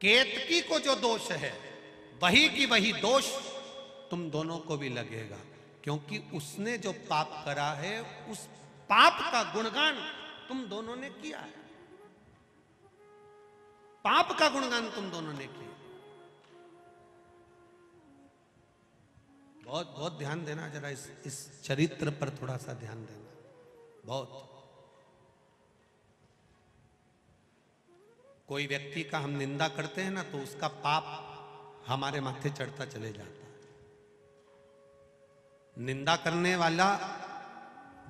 केतकी को जो दोष है वही की वही दोष तुम दोनों को भी लगेगा, क्योंकि उसने जो पाप करा है उस पाप का गुणगान तुम दोनों ने किया है। पाप का गुणगान तुम दोनों ने किया। बहुत बहुत ध्यान देना, जरा इस चरित्र पर थोड़ा सा ध्यान देना। बहुत कोई व्यक्ति का हम निंदा करते हैं ना, तो उसका पाप हमारे माथे चढ़ता चले जाता है। निंदा करने वाला,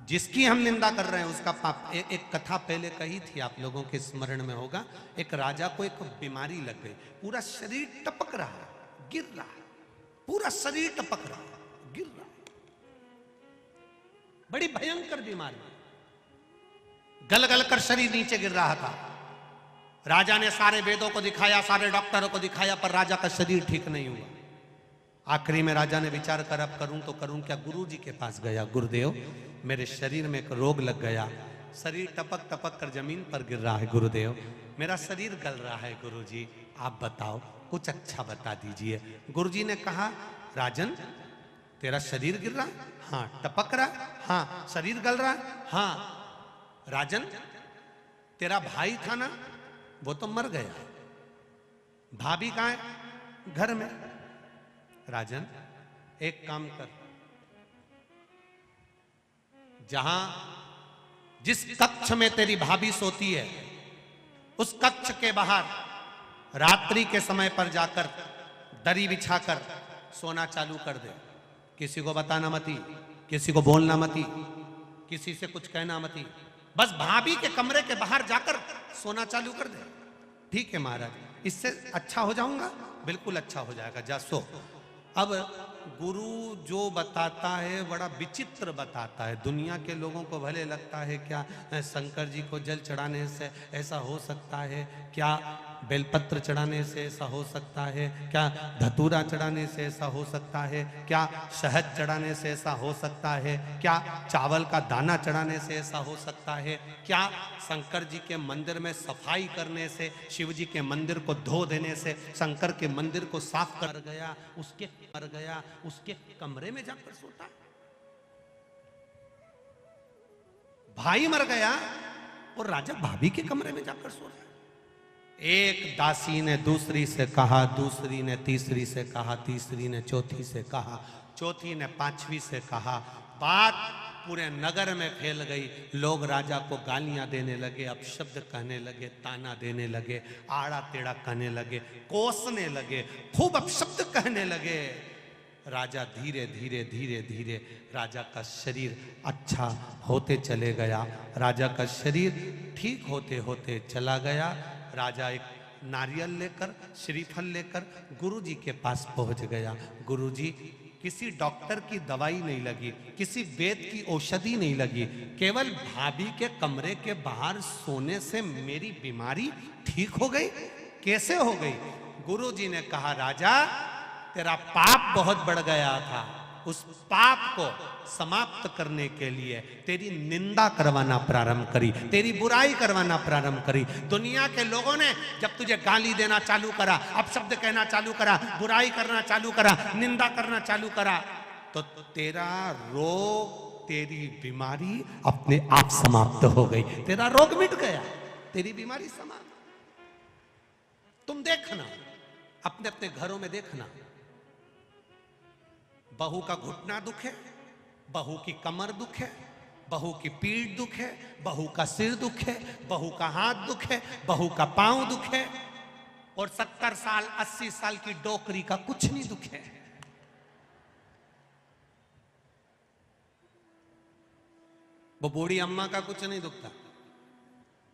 जिसकी हम निंदा कर रहे हैं, उसका पाप। एक कथा पहले कही थी, आप लोगों के स्मरण में होगा। एक राजा को एक बीमारी लग गई, पूरा शरीर टपक रहा, गिर रहा, पूरा शरीर टपक रहा, गिर रहा, बड़ी भयंकर बीमारी, गल गल कर शरीर नीचे गिर रहा था। राजा ने सारे वेदों को दिखाया, सारे डॉक्टरों को दिखाया, पर राजा का शरीर ठीक नहीं हुआ। आखिरी में राजा ने विचार कर, अब करूं तो करूं क्या। गुरु जी के पास गया, गुरुदेव मेरे शरीर में एक रोग लग गया, शरीर टपक टपक कर जमीन पर गिर रहा है। गुरुदेव मेरा शरीर गल रहा है, गुरु जी आप बताओ, कुछ अच्छा बता दीजिए। गुरु जी ने कहा, राजन तेरा शरीर गिर रहा, हाँ। टपक रहा, हाँ। शरीर गल रहा, हाँ। राजन तेरा भाई था ना, वो तो मर गया, भाभी कहाँ है? घर में। राजन एक काम कर, जहां जिस कक्ष में तेरी भाभी सोती है, उस कक्ष के बाहर रात्रि के समय पर जाकर दरी बिछाकर सोना चालू कर दे। किसी को बताना मती, किसी को बोलना मती, किसी से कुछ कहना मती, बस भाभी के कमरे के बाहर जाकर सोना चालू कर दे। ठीक है महाराज, इससे अच्छा हो जाऊंगा? बिल्कुल अच्छा हो जाएगा, जा सो। अब गुरु जो बताता है बड़ा विचित्र बताता है। दुनिया के लोगों को भले लगता है क्या शंकर जी को जल चढ़ाने से ऐसा हो सकता है, क्या बेलपत्र चढ़ाने से ऐसा हो सकता है, क्या धतूरा चढ़ाने से ऐसा हो सकता है, क्या शहद चढ़ाने से ऐसा हो सकता है, क्या चावल का दाना चढ़ाने से ऐसा हो सकता है, क्या शंकर जी के मंदिर में सफाई करने से, शिव जी के मंदिर को धो देने से शंकर के मंदिर को साफ कर गया, उसके मर गया, उसके कमरे में जाकर सोता है। भाई मर गया और राजा भाभी के कमरे में जाकर सो रहा है। एक दासी ने दूसरी से कहा, दूसरी ने तीसरी से कहा, तीसरी ने चौथी से कहा, चौथी ने पांचवी से कहा। बात पूरे नगर में फैल गई। लोग राजा को गालियां देने लगे, अपशब्द कहने लगे, ताना देने लगे, आड़ा टेढ़ा कहने लगे, कोसने लगे, खूब अपशब्द कहने लगे। राजा धीरे धीरे धीरे धीरे राजा का शरीर अच्छा होते चले गया, राजा का शरीर ठीक होते होते चला गया। राजा एक नारियल लेकर, श्रीफल लेकर गुरु जी के पास पहुंच गया। गुरु जी किसी डॉक्टर की दवाई नहीं लगी, किसी वेद की औषधि नहीं लगी, केवल भाभी के कमरे के बाहर सोने से मेरी बीमारी ठीक हो गई। कैसे हो गई? गुरु जी ने कहा, राजा तेरा पाप बहुत बढ़ गया था, उस पाप को समाप्त करने के लिए तेरी निंदा करवाना प्रारंभ करी, तेरी बुराई करवाना प्रारंभ करी। दुनिया के लोगों ने जब तुझे गाली देना चालू करा, अपशब्द कहना चालू करा, बुराई करना चालू करा, निंदा करना चालू करा, तो तेरा रोग, तेरी बीमारी अपने आप समाप्त हो गई। तेरा रोग मिट गया, तेरी बीमारी समाप्त। तुम देखना, अपने अपने घरों में देखना, बहू का घुटना दुख है, बहू की कमर दुख है, बहू की पीठ दुख है, बहू का सिर दुख है, बहू का हाथ दुख है, बहू का पांव दुख है, और 70 साल 80 साल की डोकरी का कुछ नहीं दुख है। वो बूढ़ी अम्मा का कुछ नहीं दुखता,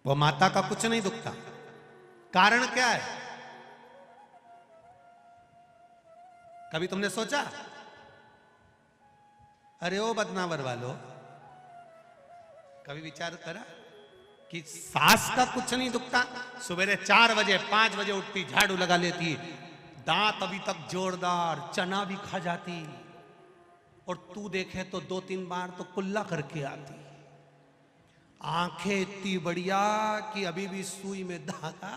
वो माता का कुछ नहीं दुखता। कारण क्या है? कभी तुमने सोचा? अरे ओ बदनावर वालों, कभी विचार करा कि सास का कुछ नहीं दुखता? सवेरे 4 बजे 5 बजे उठती, झाड़ू लगा लेती, दांत अभी तक जोरदार, चना भी खा जाती, और तू देखे तो 2-3 बार तो कुल्ला करके आती, आंखें इतनी बढ़िया कि अभी भी सुई में धागा,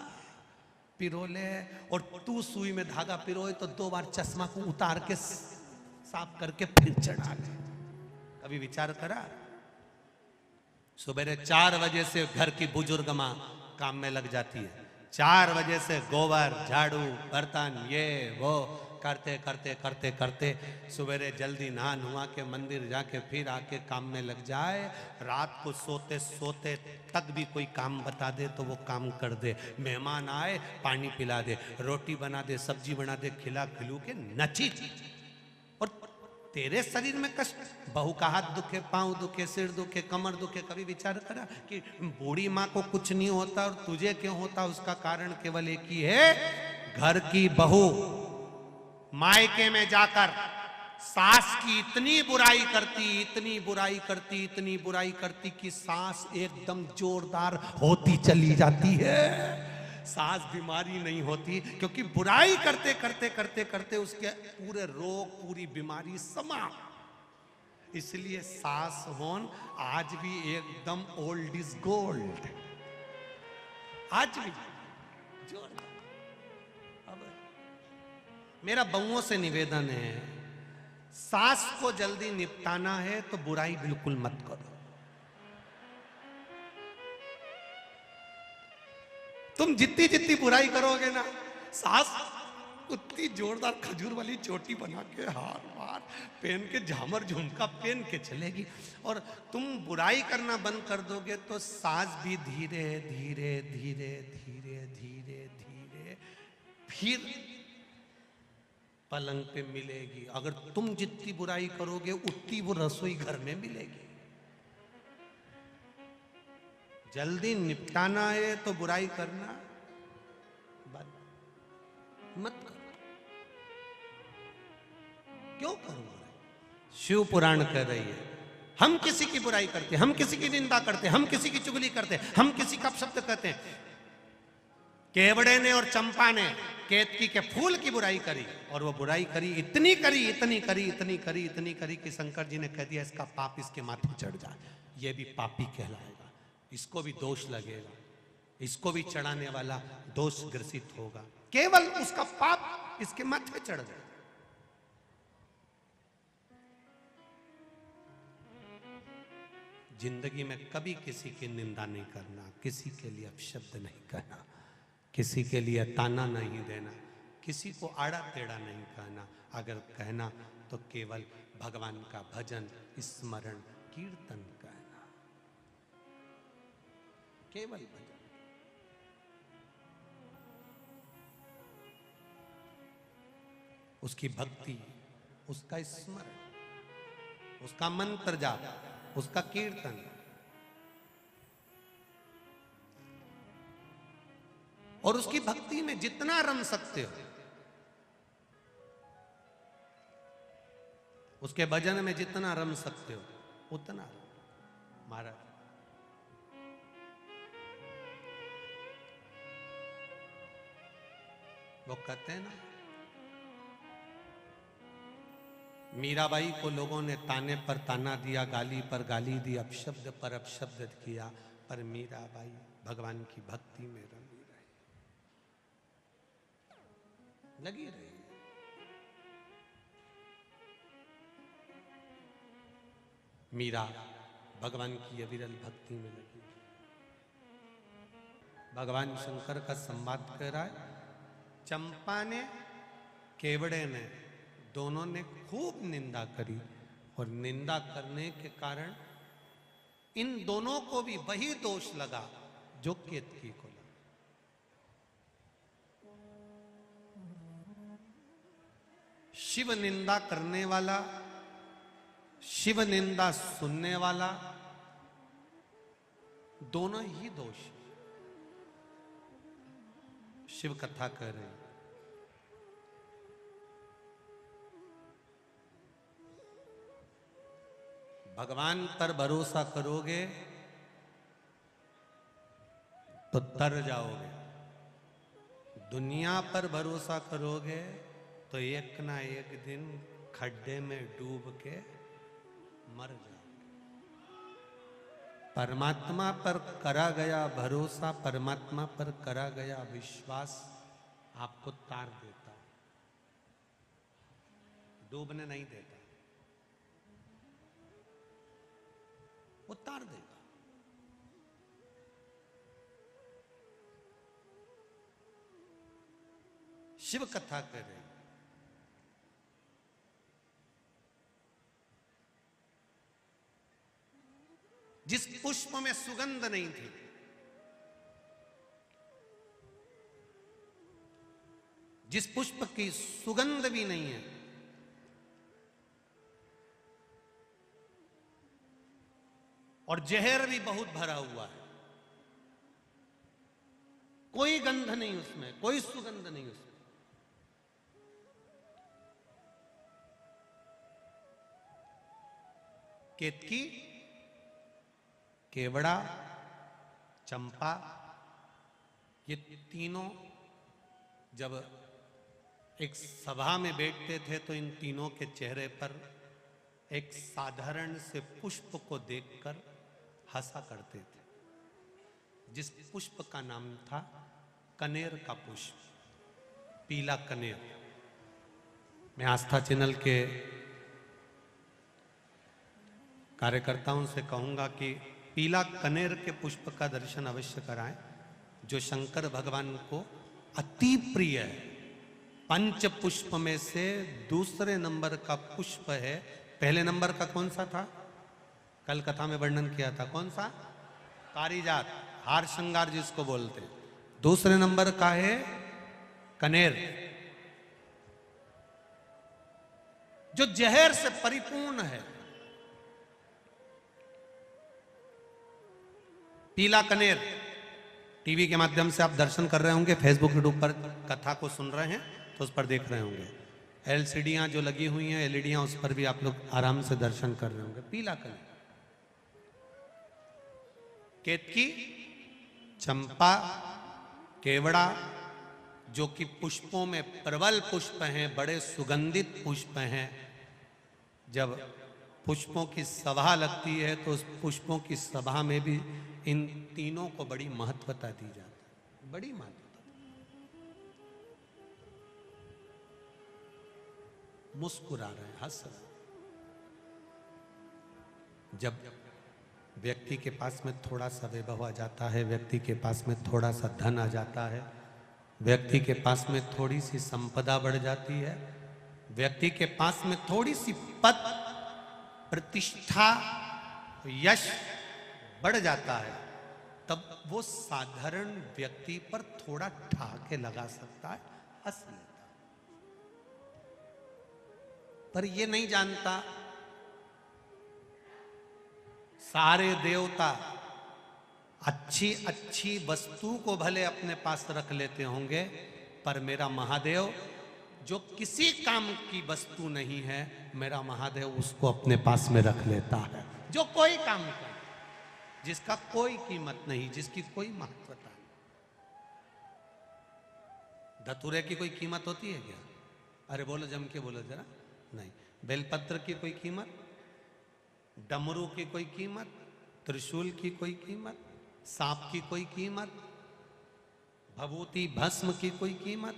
पिरो ले, और तू सुई में धागा पिरोए तो 2 बार चश्मा को उतार के साफ करके फिर चढ़ा ले। कभी विचार करा? सुबह 4 बजे से घर की बुजुर्ग माँ काम में लग जाती है। 4 बजे से गोबर, झाड़ू, बर्तन, ये वो करते करते करते करते सवेरे जल्दी नहा नुहा के मंदिर जाके फिर आके काम में लग जाए। रात को सोते सोते तक भी कोई काम बता दे तो वो काम कर दे। मेहमान आए पानी पिला दे, रोटी बना दे, सब्जी बना दे, खिला खिलू के नची। और तेरे शरीर में कष्ट, बहू का हाथ दुखे, पांव दुखे, सिर दुखे, कमर दुखे। कभी विचार करा कि बूढ़ी माँ को कुछ नहीं होता और तुझे क्यों होता? उसका कारण केवल एक ही है, घर की बहू मायके में जाकर सास की इतनी बुराई करती, इतनी बुराई करती, इतनी बुराई करती कि सास एकदम जोरदार होती चली जाती है। सास बीमारी नहीं होती क्योंकि बुराई करते करते करते करते उसके पूरे रोग, पूरी बीमारी समाप्त। इसलिए सास होन आज भी एकदम ओल्ड इज गोल्ड, आज भी जोरदार। अब मेरा बहुओं से निवेदन है, सास को जल्दी निपटाना है तो बुराई बिल्कुल मत करो। तुम जितनी जितनी बुराई करोगे ना, सास उतनी जोरदार खजूर वाली चोटी बना के, हार वार पहन के, झामर झुमका पहन के चलेगी। और तुम बुराई करना बंद कर दोगे तो सास भी धीरे धीरे धीरे धीरे धीरे धीरे फिर पलंग पे मिलेगी। अगर तुम जितनी बुराई करोगे उतनी वो रसोई घर में मिलेगी। जल्दी निपटाना है तो बुराई करना मत करो। क्यों करूंगा? शिव पुराण कह रही है, हम किसी की बुराई करते, हम किसी की निंदा करते, हम किसी की चुगली करते, हम किसी का अपशब्द कहते हैं। केवड़े ने और चंपा ने केतकी के फूल की बुराई करी, और वो बुराई करी, इतनी करी, इतनी करी, इतनी करी, इतनी करी कि शंकर जी ने कह दिया इसका पाप इसके माथे चढ़ जाए, ये भी पापी कहलाएगा, इसको भी दोष लगेगा, इसको भी चढ़ाने वाला दोष ग्रसित होगा। केवल उसका पाप इसके माथे चढ़ जाए। जिंदगी में कभी किसी की निंदा नहीं करना, किसी के लिए अपशब्द नहीं कहना, किसी के लिए ताना नहीं देना, किसी को आड़ा टेढ़ा नहीं कहना। अगर कहना तो केवल भगवान का भजन, स्मरण, कीर्तन कहना, केवल भजन। उसकी भक्ति, उसका स्मरण, उसका मंत्र जाप, उसका कीर्तन। और उसकी भक्ति में जितना रम सकते हो, उसके भजन में जितना रम सकते हो उतना। महाराज वो कहते हैं ना, मीराबाई को लोगों ने ताने पर ताना दिया, गाली पर गाली दी, अपशब्द पर अपशब्द किया, पर मीराबाई भगवान की भक्ति में रमी रही, लगी रही। मीरा भगवान की अविरल भक्ति में लगी। भगवान शंकर का संवाद कर रहा है, चंपा ने, केवड़े ने, दोनों ने खूब निंदा करी, और निंदा करने के कारण इन दोनों को भी वही दोष लगा जो केतकी को लगा। शिव निंदा करने वाला, शिव निंदा सुनने वाला, दोनों ही दोष। शिव कथा कह रहे हैं, भगवान पर भरोसा करोगे तो तर जाओगे, दुनिया पर भरोसा करोगे तो एक ना एक दिन खड्डे में डूब के मर जाओगे। परमात्मा पर करा गया भरोसा, परमात्मा पर करा गया विश्वास आपको तार देता, डूबने नहीं देता, वो तार देगा। शिव कथा कह रहे, जिस पुष्प में सुगंध नहीं थी, जिस पुष्प की सुगंध भी नहीं है, और जहर भी बहुत भरा हुआ है, कोई गंध नहीं उसमें, कोई सुगंध नहीं उसमें, केतकी, केवड़ा, चंपा, ये तीनों जब एक सभा में बैठते थे तो इन तीनों के चेहरे पर एक साधारण से पुष्प को देखकर हंसा करते थे, जिस पुष्प का नाम था कनेर का पुष्प, पीला कनेर। मैं आस्था चैनल के कार्यकर्ताओं से कहूंगा कि पीला कनेर के पुष्प का दर्शन अवश्य कराएं, जो शंकर भगवान को अति प्रिय है। पंच पुष्प में से दूसरे नंबर का पुष्प है। पहले नंबर का कौन सा था? कल कथा में वर्णन किया था, कौन सा? पारिजात, हार श्रृंगार जिसको बोलते हैं। दूसरे नंबर का है कनेर, जो जहर से परिपूर्ण है। पीला कनेर टीवी के माध्यम से आप दर्शन कर रहे होंगे, फेसबुक यूट्यूब पर कथा को सुन रहे हैं तो उस पर देख रहे होंगे। एलसीडियां जो लगी हुई हैं, एलईडियां, उस पर भी आप लोग आराम से दर्शन कर रहे होंगे। पीला कनेर, केतकी, चंपा, केवड़ा, जो कि पुष्पों में प्रबल पुष्प हैं, बड़े सुगंधित पुष्प हैं। जब पुष्पों की सभा लगती है तो उस पुष्पों की सभा में भी इन तीनों को बड़ी महत्वता दी जाती है, बड़ी महत्वता। मुस्कुरा रहे हैं, हंस रहे हैं। जब व्यक्ति के पास में थोड़ा सा वैभव आ जाता है, व्यक्ति के पास में थोड़ा सा धन आ जाता है, व्यक्ति के पास में थोड़ी सी संपदा बढ़ जाती है, व्यक्ति के पास में थोड़ी सी पद, प्रतिष्ठा, यश बढ़ जाता है, तब वो साधारण व्यक्ति पर थोड़ा ठहाके लगा सकता है, हंस लेता है। पर ये नहीं जानता सारे देवता अच्छी अच्छी वस्तु को भले अपने पास रख लेते होंगे, पर मेरा महादेव जो किसी काम की वस्तु नहीं है, मेरा महादेव उसको अपने पास में रख लेता है। जो कोई काम करे, जिसका कोई कीमत नहीं, जिसकी कोई महत्वता नहीं। धतूरे की कोई कीमत होती है क्या? अरे बोलो, जम के बोलो जरा। नहीं। बेलपत्र की कोई कीमत, डमरू की कोई कीमत, त्रिशूल की कोई कीमत, सांप की कोई कीमत, भभूति भस्म की कोई कीमत,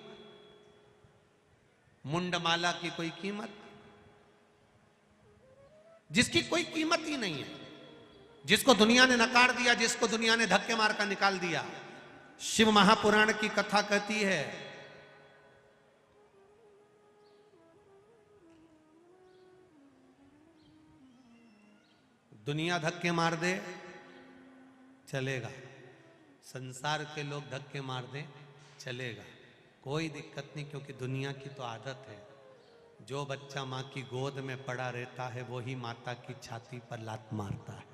मुंडमाला की कोई कीमत, जिसकी कोई कीमत ही नहीं है, जिसको दुनिया ने नकार दिया, जिसको दुनिया ने धक्के मार कर निकाल दिया। शिव महापुराण की कथा कहती है, दुनिया धक्के मार दे चलेगा, संसार के लोग धक्के मार दे चलेगा, कोई दिक्कत नहीं, क्योंकि दुनिया की तो आदत है। जो बच्चा माँ की गोद में पड़ा रहता है वही माता की छाती पर लात मारता है।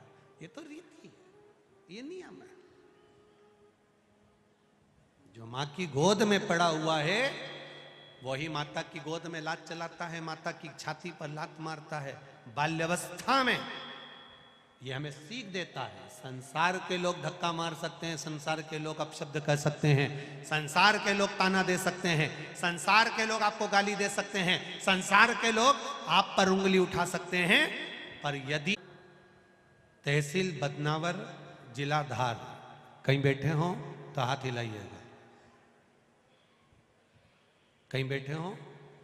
ये तो रीति है, ये नियम है। जो माँ की गोद में पड़ा हुआ है वही माता की गोद में लात चलाता है, माता की छाती पर लात मारता है। बाल्यावस्था में ये हमें सीख देता है। संसार के लोग धक्का मार सकते हैं, संसार के लोग अपशब्द कह सकते हैं, संसार के लोग ताना दे सकते हैं, संसार के लोग आपको गाली दे सकते हैं, संसार के लोग आप पर उंगली उठा सकते हैं, पर यदि तहसील बदनावर, जिला धार कहीं बैठे हो तो हाथ हिलाइएगा। कहीं बैठे हो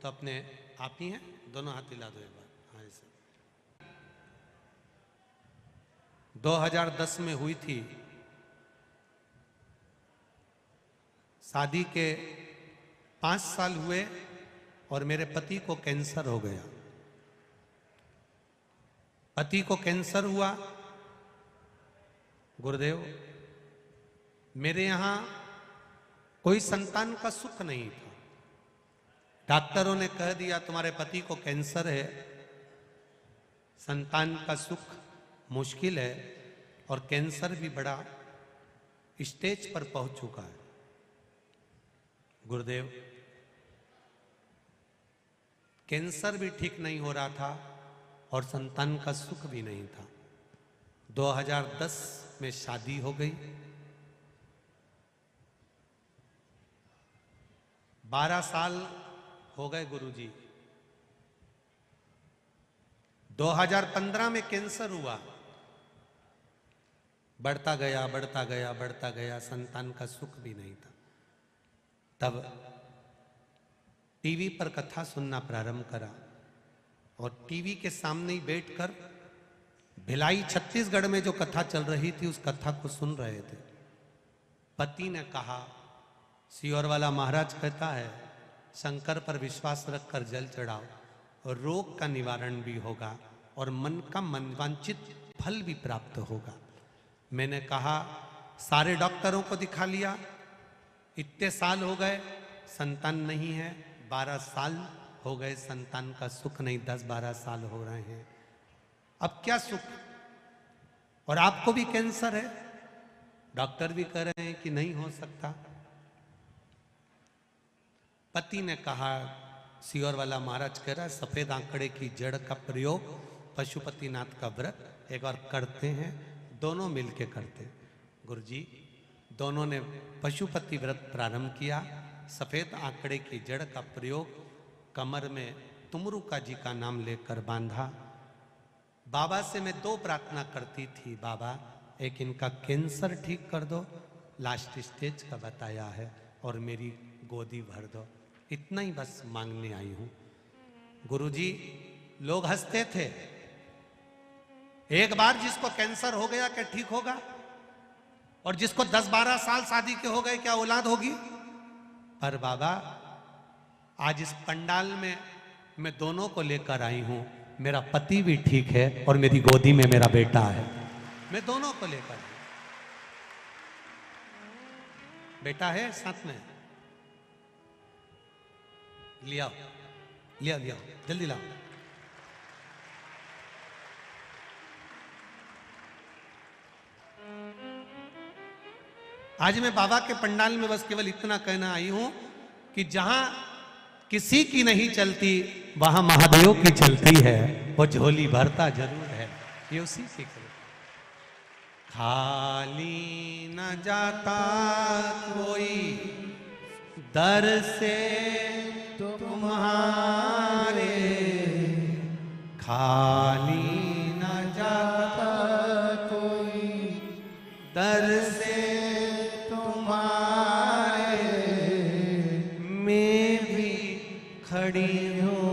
तो अपने आप ही हैं, दोनों हाथ हिला दो एक बार। हाँ ऐसे। 2010 में हुई थी शादी के 5 साल हुए और मेरे पति को कैंसर हो गया। पति को कैंसर हुआ, गुरुदेव मेरे यहां कोई संतान का सुख नहीं था। डॉक्टरों ने कह दिया तुम्हारे पति को कैंसर है, संतान का सुख मुश्किल है और कैंसर भी बड़ा स्टेज पर पहुंच चुका है। गुरुदेव कैंसर भी ठीक नहीं हो रहा था और संतान का सुख भी नहीं था। 2010 में शादी हो गई। 12 साल हो गए गुरुजी। 2015 में कैंसर हुआ, बढ़ता गया बढ़ता गया बढ़ता गया, संतान का सुख भी नहीं था। तब टीवी पर कथा सुनना प्रारंभ करा और टीवी के सामने ही बैठकर भिलाई छत्तीसगढ़ में जो कथा चल रही थी उस कथा को सुन रहे थे। पति ने कहा, सियोर वाला महाराज कहता है शंकर पर विश्वास रखकर जल चढ़ाओ और रोग का निवारण भी होगा और मन का मनवांचित फल भी प्राप्त होगा। मैंने कहा सारे डॉक्टरों को दिखा लिया, इतने साल हो गए संतान नहीं है, 12 साल हो गए संतान का सुख नहीं, 10-12 साल हो रहे हैं, अब क्या सुख? और आपको भी कैंसर है, डॉक्टर भी कह रहे हैं कि नहीं हो सकता। पति ने कहा, सियोर वाला महाराज कह रहा है सफेद आंकड़े की जड़ का प्रयोग पशुपतिनाथ का व्रत एक बार करते हैं, दोनों मिलके करते हैं। गुरुजी दोनों ने पशुपति व्रत प्रारंभ किया। सफेद आंकड़े की जड़ का प्रयोग कमर में तुमरुका जी का नाम लेकर बांधा। बाबा से मैं 2 प्रार्थना करती थी, बाबा एक इनका कैंसर ठीक कर दो, लास्ट स्टेज का बताया है, और मेरी गोदी भर दो, इतना ही बस मांगने आई हूं। गुरुजी लोग हंसते थे, एक बार जिसको कैंसर हो गया क्या ठीक होगा? और जिसको 10-12 साल शादी के हो गए क्या औलाद होगी? पर बाबा आज इस पंडाल में मैं दोनों को लेकर आई हूं, मेरा पति भी ठीक है और मेरी गोदी में मेरा बेटा है, मैं दोनों को लेकर। बेटा है साथ में, लिया लिया लिया जल्दी लाओ। आज मैं बाबा के पंडाल में बस केवल इतना कहना आई हूं कि जहां किसी की नहीं चलती वहां महादेव की चलती है, वो झोली भरता जरूर है, ये उसी से खाली न जाता कोई दर से तुम्हारे, खाली न जाता कोई दर से तुम्हारे, मैं भी खड़ी हूँ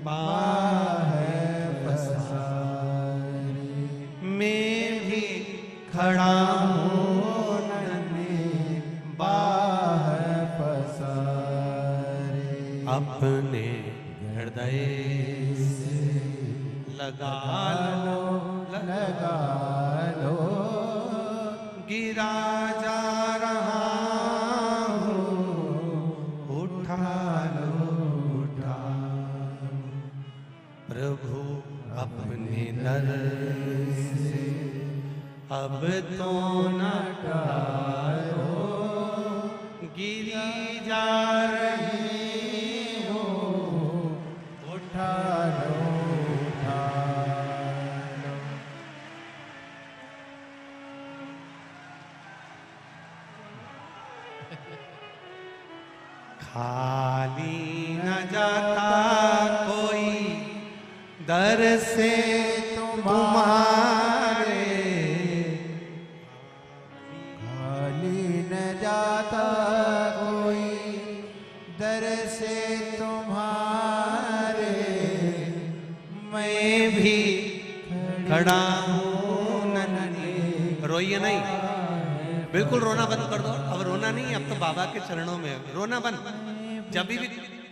बाहर पसारे, मैं भी खड़ा हूँ बाहर पसारे, अपने हृदय से लगा लो लगा लो, गिरा जा रहा हूँ उठा लो उठा, प्रभु अपने दर से अब तो न टालो, गिरी जा रही हो उठा लो उठा लो। खाली न जाता कोई दर से तुम्हारे, खाली न जाता कोई दर से तुम्हारे मैं भी खड़ा हूँ नन्ही। रोइए नहीं, बिल्कुल रोना बंद कर दो। अब रोना नहीं, अब तो बाबा के चरणों में है। रोना बंद। जब भी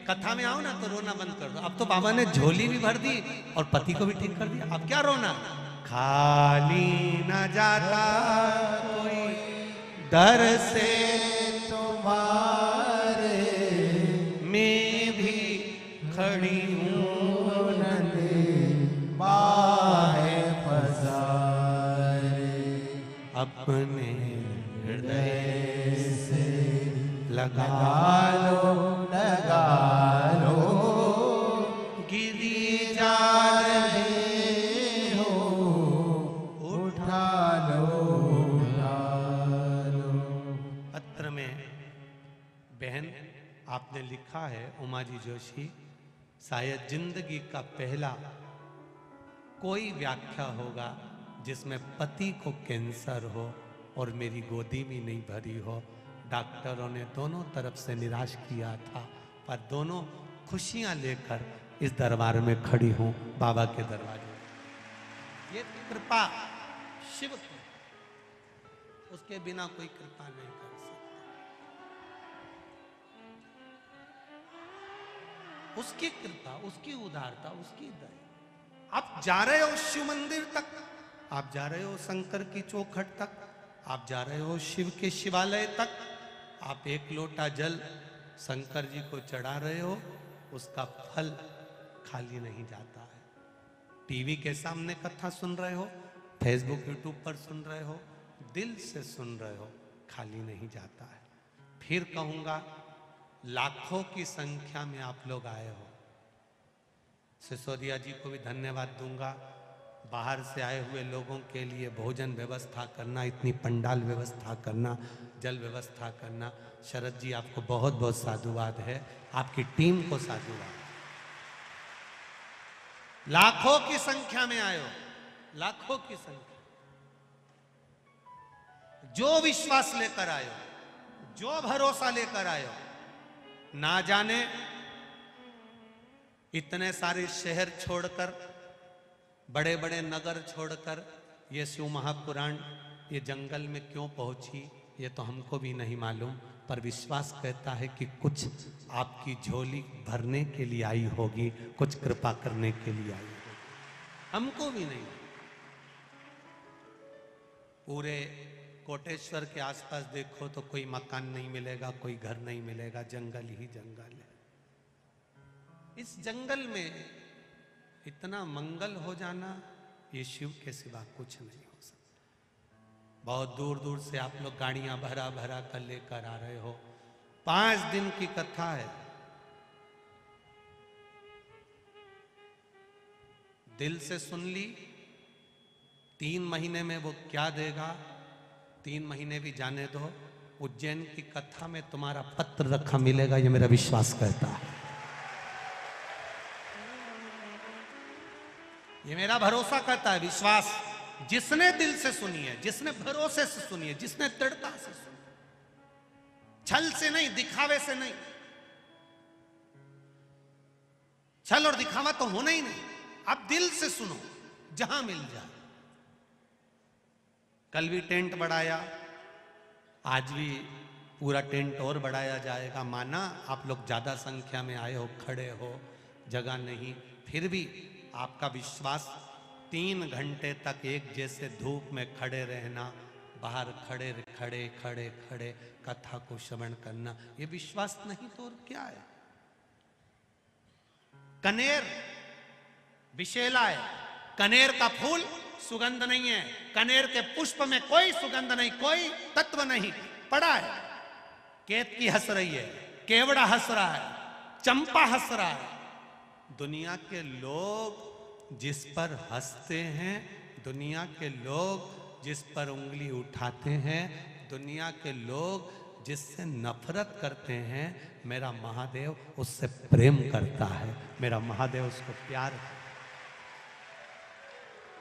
कथा में आओ ना तो रोना बंद कर दो। अब तो बाबा ने झोली भी भर दी और पति को भी ठीक कर दिया, अब क्या रोना। खाली न जाता कोई दर से तुम्हारे मैं भी खड़ी हूँ नन्ही बाहे पसारे अपने हृदय से लगा लगा लो गिरी जा रहे हो उठा लो पत्र में बहन आपने लिखा है, उमा जी जोशी, शायद जिंदगी का पहला कोई व्याख्या होगा जिसमें पति को कैंसर हो और मेरी गोदी भी नहीं भरी हो। डॉक्टरों ने दोनों तरफ से निराश किया था, पर दोनों खुशियां लेकर इस दरबार में खड़ी हूं, बाबा के दरबार में। ये कृपा शिव की, उसके बिना कोई कृपा नहीं कर सकता। उसकी कृपा, उसकी उदारता, उसकी दया। आप जा रहे हो शिव मंदिर तक, आप जा रहे हो शंकर की चौखट तक, आप जा रहे हो शिव के शिवालय तक, आप एक लोटा जल शंकर जी को चढ़ा रहे हो, उसका फल खाली नहीं जाता है। टीवी के सामने कथा सुन रहे हो, फेसबुक यूट्यूब पर सुन रहे हो, दिल से सुन रहे हो, खाली नहीं जाता है। फिर कहूंगा, लाखों की संख्या में आप लोग आए हो। सिसोदिया जी को भी धन्यवाद दूंगा। बाहर से आए हुए लोगों के लिए भोजन व्यवस्था करना, इतनी पंडाल व्यवस्था करना, जल व्यवस्था करना। शरद जी आपको बहुत बहुत साधुवाद है, आपकी टीम को साधुवाद। लाखों की संख्या में आए हो, लाखों की संख्या। जो विश्वास लेकर आए हो, जो भरोसा लेकर आए हो, ना जाने इतने सारे शहर छोड़कर, बड़े बड़े नगर छोड़कर ये शिव महापुराण ये जंगल में क्यों पहुंची, ये तो हमको भी नहीं मालूम, पर विश्वास कहता है कि कुछ आपकी झोली भरने के लिए आई होगी, कुछ कृपा करने के लिए आई होगी, हमको भी नहीं। पूरे कोटेश्वर के आसपास देखो तो कोई मकान नहीं मिलेगा, कोई घर नहीं मिलेगा, जंगल ही जंगल है। इस जंगल में इतना मंगल हो जाना, ये शिव के सिवा कुछ नहीं हो सकता। बहुत दूर दूर से आप लोग गाड़ियां भरा भरा कर लेकर आ रहे हो। 5 दिन की कथा है। दिल से सुन ली, 3 महीने में वो क्या देगा, 3 महीने भी जाने दो। उज्जैन की कथा में तुम्हारा पत्र रखा मिलेगा, ये मेरा विश्वास करता है, ये मेरा भरोसा करता है, विश्वास। जिसने दिल से सुनी है, जिसने भरोसे से सुनी है, जिसने दृढ़ता से सुनी, छल से नहीं, दिखावे से नहीं। छल और दिखावा तो होना ही नहीं। अब दिल से सुनो, जहां मिल जाए। कल भी टेंट बढ़ाया, आज भी पूरा टेंट और बढ़ाया जाएगा। माना आप लोग ज्यादा संख्या में आए हो, खड़े हो, जगह नहीं, फिर भी आपका विश्वास 3 घंटे तक एक जैसे धूप में खड़े रहना, बाहर खड़े खड़े खड़े खड़े कथा को श्रवण करना, ये विश्वास नहीं तो और क्या है। कनेर विशेला है, कनेर का फूल सुगंध नहीं है, कनेर के पुष्प में कोई सुगंध नहीं, कोई तत्व नहीं पड़ा है। केतकी हंस रही है, केवड़ा हंस रहा है, चंपा हंस रहा है। दुनिया के लोग जिस पर हंसते हैं, दुनिया के लोग जिस पर उंगली उठाते हैं, दुनिया के लोग जिससे नफरत करते हैं, मेरा महादेव उससे प्रेम करता है, मेरा महादेव उसको प्यार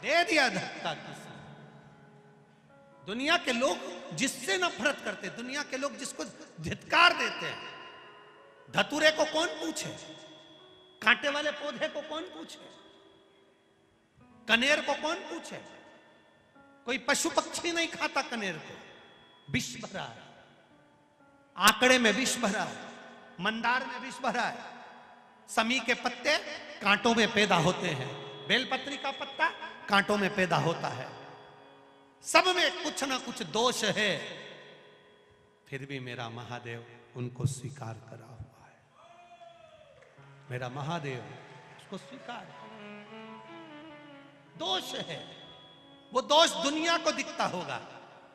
दे दिया धक्का किसी। दुनिया के लोग जिससे नफरत करते, दुनिया के लोग जिसको धिक्कार देते हैं, धतूरे को कौन पूछे, कांटे वाले पौधे को कौन पूछे, कनेर को कौन पूछे? कोई पशु पक्षी नहीं खाता कनेर को। विष भरा है, आंकड़े में विष भरा है, मंदार में विष भरा है। समी के पत्ते कांटों में पैदा होते हैं, बेलपत्री का पत्ता कांटों में पैदा होता है। सब में कुछ ना कुछ दोष है, फिर भी मेरा महादेव उनको स्वीकार करा हुआ है। मेरा महादेव उसको स्वीकार, दोष है, वो दोष दुनिया को दिखता होगा।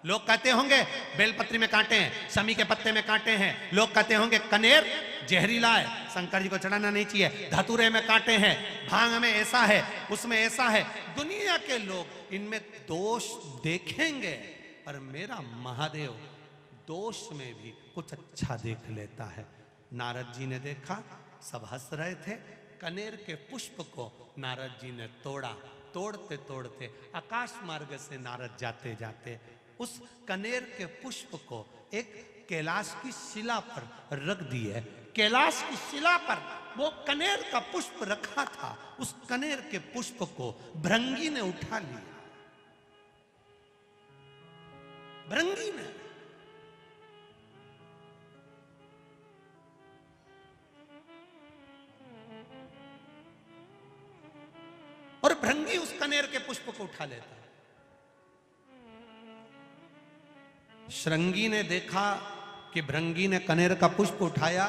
लोग कहते होंगे बेलपत्री में कांटे हैं, समी के पत्ते में कांटे हैं। लोग कहते होंगे कनेर जहरीला है, शंकर जी को चढ़ाना नहीं चाहिए। धतूरे में कांटे हैं, भांग में ऐसा है, उसमें ऐसा है। दुनिया के लोग इनमें दोष देखेंगे, पर मेरा महादेव दोष में भी कुछ अच्छा देख लेता है। नारद जी ने देखा, सब हंस रहे थे। कनेर के पुष्प को नारद जी ने तोड़ा। तोड़ते तोड़ते आकाश मार्ग से नारद जाते जाते उस कनेर के पुष्प को एक कैलाश की शिला पर रख दिए। कैलाश की शिला पर वो कनेर का पुष्प रखा था, उस कनेर के पुष्प को भृंगी ने उठा लिया। भृंगी ने, और भृंगी उस कनेर के पुष्प को उठा लेता। श्रृंगी ने देखा कि भृंगी ने कनेर का पुष्प उठाया।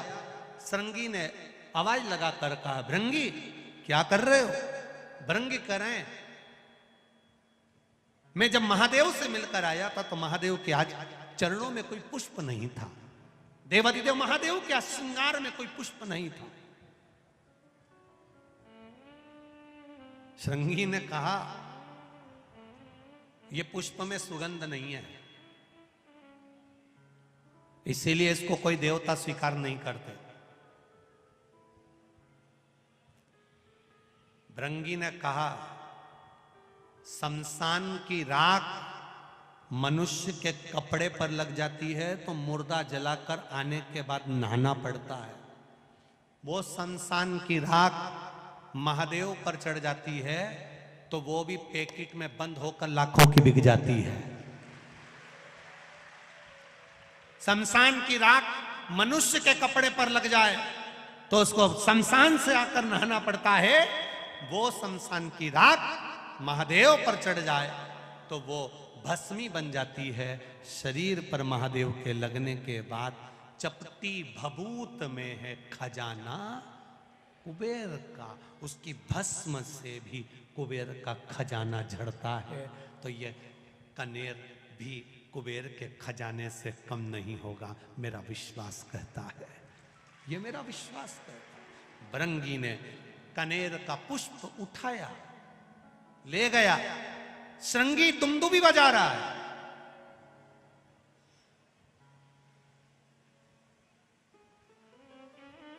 श्रृंगी ने आवाज लगाकर कहा, भृंगी क्या कर रहे हो? भृंगी कह रहे हैं, मैं जब महादेव से मिलकर आया था तो महादेव के आज चरणों में कोई पुष्प नहीं था। देवादिदेव महादेव के श्रृंगार में कोई पुष्प नहीं था। श्रृंगी ने कहा, यह पुष्प में सुगंध नहीं है, इसीलिए इसको कोई देवता स्वीकार नहीं करते। भृंगी ने कहा, शमशान की राख मनुष्य के कपड़े पर लग जाती है तो मुर्दा जलाकर आने के बाद नहाना पड़ता है। वो शमशान की राख महादेव पर चढ़ जाती है तो वो भी पैकेट में बंद होकर लाखों की बिक जाती है। शमशान की राख मनुष्य के कपड़े पर लग जाए तो उसको शमशान से आकर नहाना पड़ता है। वो शमशान की राख महादेव पर चढ़ जाए तो वो भस्मी बन जाती है। शरीर पर महादेव के लगने के बाद चपटी भभूत में है खजाना कुबेर का, उसकी भस्म से भी कुबेर का खजाना झड़ता है। तो ये कनेर भी कुबेर के खजाने से कम नहीं होगा, मेरा विश्वास कहता है। ये मेरा विश्वास कहता है। भृंगी ने कनेर का पुष्प उठाया, ले गया। श्रृंगी दुमदुबी बजा रहा है।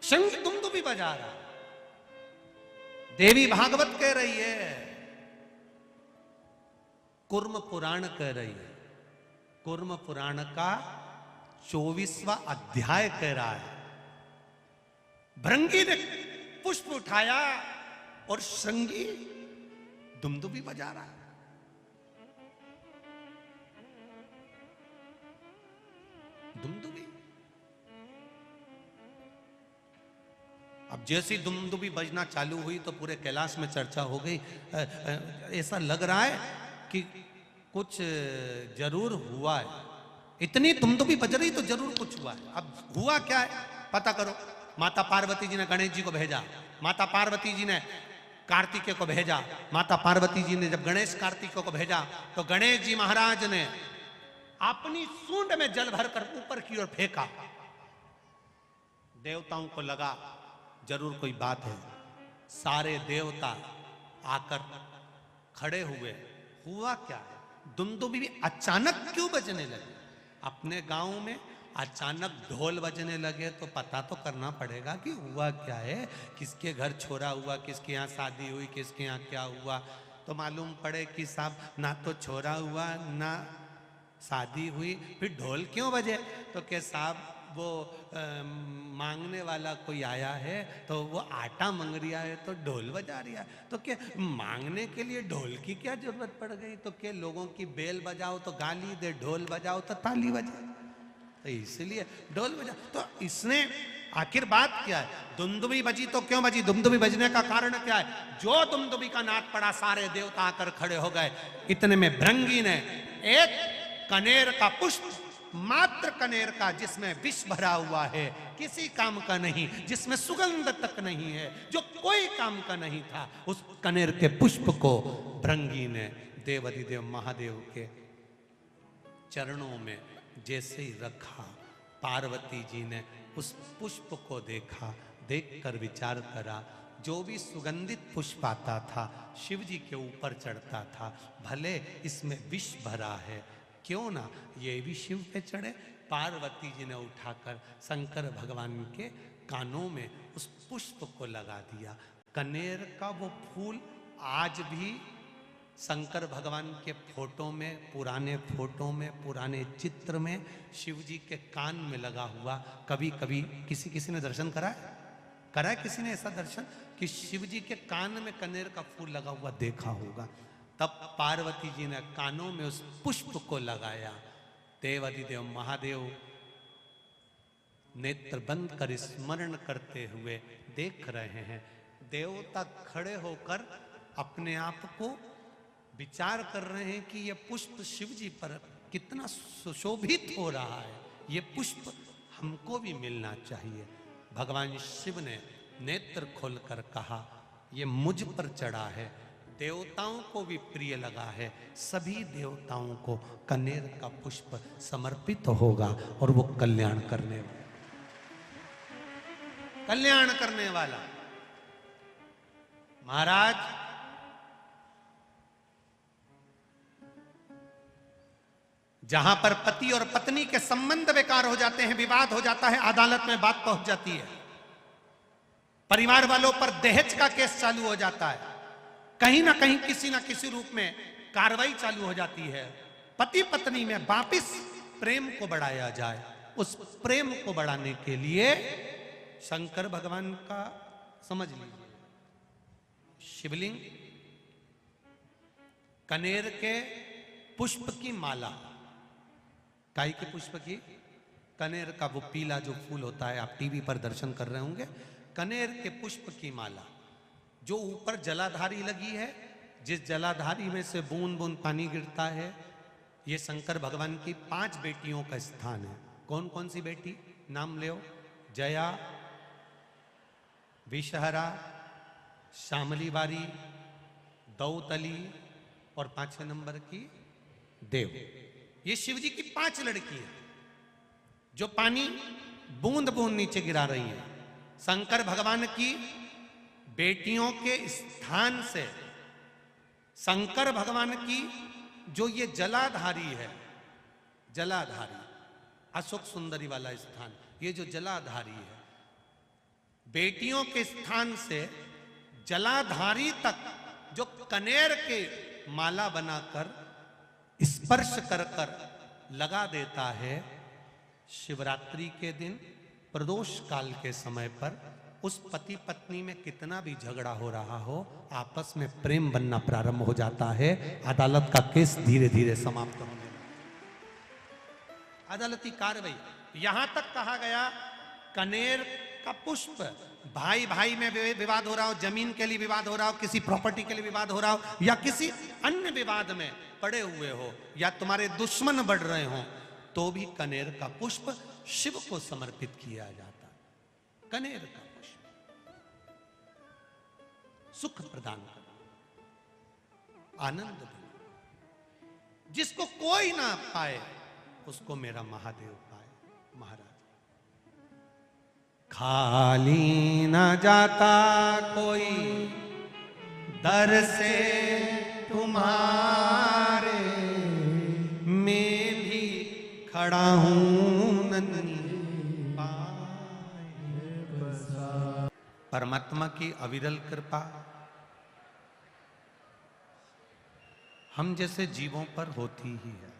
श्रृंगी दुमदुबी बजा रहा है। देवी भागवत कह रही है, कुर्म पुराण कह रही है। कुर्म पुराण का 24वां अध्याय कह रहा है। भृंगी ने पुष्प उठाया और श्रृंगी दुमदुबी बजा रहा है। दुमदुबी, अब जैसी दुमदुबी बजना चालू हुई तो पूरे कैलाश में चर्चा हो गई। ऐसा लग रहा है कि कुछ जरूर हुआ है। इतनी दुमदुबी बज रही तो जरूर कुछ हुआ है। अब हुआ क्या है पता करो। माता पार्वती जी ने गणेश जी को भेजा, माता पार्वती जी ने कार्तिकेय को भेजा। माता पार्वती जी ने जब गणेश कार्तिकेय को भेजा तो गणेश जी महाराज ने अपनी सूंड में जल भरकर ऊपर की ओर फेंका। देवताओं को लगा जरूर कोई बात है। सारे देवता आकर खड़े हुए। हुआ क्या है? दुमदुबी भी अचानक क्यों बजने लगे? अपने गांव में अचानक ढोल बजने लगे तो पता तो करना पड़ेगा कि हुआ क्या है, किसके घर छोरा हुआ, किसके यहाँ शादी हुई, किसके यहाँ क्या हुआ। तो मालूम पड़े कि साहब ना तो छोरा हुआ ना शादी हुई, फिर ढोल क्यों बजे? तो के साहब वो मांगने वाला कोई आया है तो वो आटा मांग रिया है तो ढोल बजा रिया है, तो क्या मांगने के लिए ढोल की क्या जरूरत पड़ गई? तो क्या लोगों की बेल बजाओ तो गाली दे, ढोल बजाओ तो ताली बजाए, तो इसलिए ढोल बजा। तो इसने आखिर बात क्या है? दुमदुमी बजी तो क्यों बजी? दुमदुमी बजने का कारण क्या है? जो दुमदुमी का नाद पड़ा सारे देवता आकर खड़े हो गए। इतने में भृंगी ने एक कनेर का पुष्प, मात्र कनेर का, जिसमें विष भरा हुआ है, किसी काम का नहीं, जिसमें सुगंध तक नहीं है, जो कोई काम का नहीं था, उस कनेर के पुष्प को भृंगी ने देवाधिदेव महादेव के चरणों में जैसे ही रखा, पार्वती जी ने उस पुष्प को देखा, देखकर विचार करा, जो भी सुगंधित पुष्प आता था शिव जी के ऊपर चढ़ता था, भले इसमें विष भरा है, क्यों ना ये भी शिव पे चढ़े। पार्वती जी ने उठाकर शंकर भगवान के कानों में उस पुष्प को लगा दिया। कनेर का वो फूल आज भी शंकर भगवान के फोटो में, पुराने फोटो में, पुराने चित्र में शिव जी के कान में लगा हुआ। कभी कभी किसी ने दर्शन करा है किसी ने ऐसा दर्शन कि शिव जी के कान में कनेर का फूल लगा हुआ देखा होगा। तब पार्वती जी ने कानों में उस पुष्प को लगाया। देवाधिदेव महादेव नेत्र बंद कर स्मरण करते हुए देख रहे हैं। देवता खड़े होकर अपने आप को विचार कर रहे हैं कि यह पुष्प शिव जी पर कितना सुशोभित हो रहा है, ये पुष्प हमको भी मिलना चाहिए। भगवान शिव ने नेत्र खोलकर कहा, ये मुझ पर चढ़ा है, देवताओं को भी प्रिय लगा है, सभी देवताओं को कनेर का पुष्प समर्पित होगा और वो कल्याण करने वाला। महाराज, जहां पर पति और पत्नी के संबंध बेकार हो जाते हैं, विवाद हो जाता है, अदालत में बात पहुंच जाती है, परिवार वालों पर दहेज का केस चालू हो जाता है, कहीं ना कहीं किसी ना किसी रूप में कार्रवाई चालू हो जाती है, पति पत्नी में वापिस प्रेम को बढ़ाया जाए। उस प्रेम को बढ़ाने के लिए शंकर भगवान का समझ लीजिए, शिवलिंग, कनेर के पुष्प की माला, काई के पुष्प की, कनेर का वो पीला जो फूल होता है, आप टीवी पर दर्शन कर रहे होंगे, कनेर के पुष्प की माला, जो ऊपर जलाधारी लगी है, जिस जलाधारी में से बूंद बूंद पानी गिरता है, ये शंकर भगवान की 5 बेटियों का स्थान है। कौन कौन सी बेटी? नाम ले, जया, विषहरा, श्यामली बारी, दौतली और 5वें नंबर की देव। ये शिव जी की 5 लड़की है जो पानी बूंद बूंद नीचे गिरा रही है। शंकर भगवान की बेटियों के स्थान से शंकर भगवान की जो ये जलाधारी है, जलाधारी अशोक सुंदरी वाला स्थान, ये जो जलाधारी है, बेटियों के स्थान से जलाधारी तक जो कनेर के माला बनाकर स्पर्श कर कर लगा देता है, शिवरात्रि के दिन प्रदोष काल के समय पर उस पति पत्नी में कितना भी झगड़ा हो रहा हो, आपस में प्रेम बनना प्रारंभ हो जाता है। अदालत का केस धीरे धीरे समाप्त होने लगता है। अदालती कार्रवाई, यहां तक कहा गया कनेर का पुष्प, भाई भाई में विवाद हो रहा हो, जमीन के लिए विवाद हो रहा हो, किसी प्रॉपर्टी के लिए विवाद हो रहा हो, या किसी अन्य विवाद में पड़े हुए हो, या तुम्हारे दुश्मन बढ़ रहे हो, तो भी कनेर का पुष्प शिव को समर्पित किया जाता है। कनेर का पुष्प सुख प्रदान करना, आनंद देना, जिसको कोई ना पाए उसको मेरा महादेव पाए। महाराज, खाली ना जाता कोई दर से तुम्हारे, मैं भी खड़ा हूं नन्ही पाए। परमात्मा की अविरल कृपा हम जैसे जीवों पर होती ही है।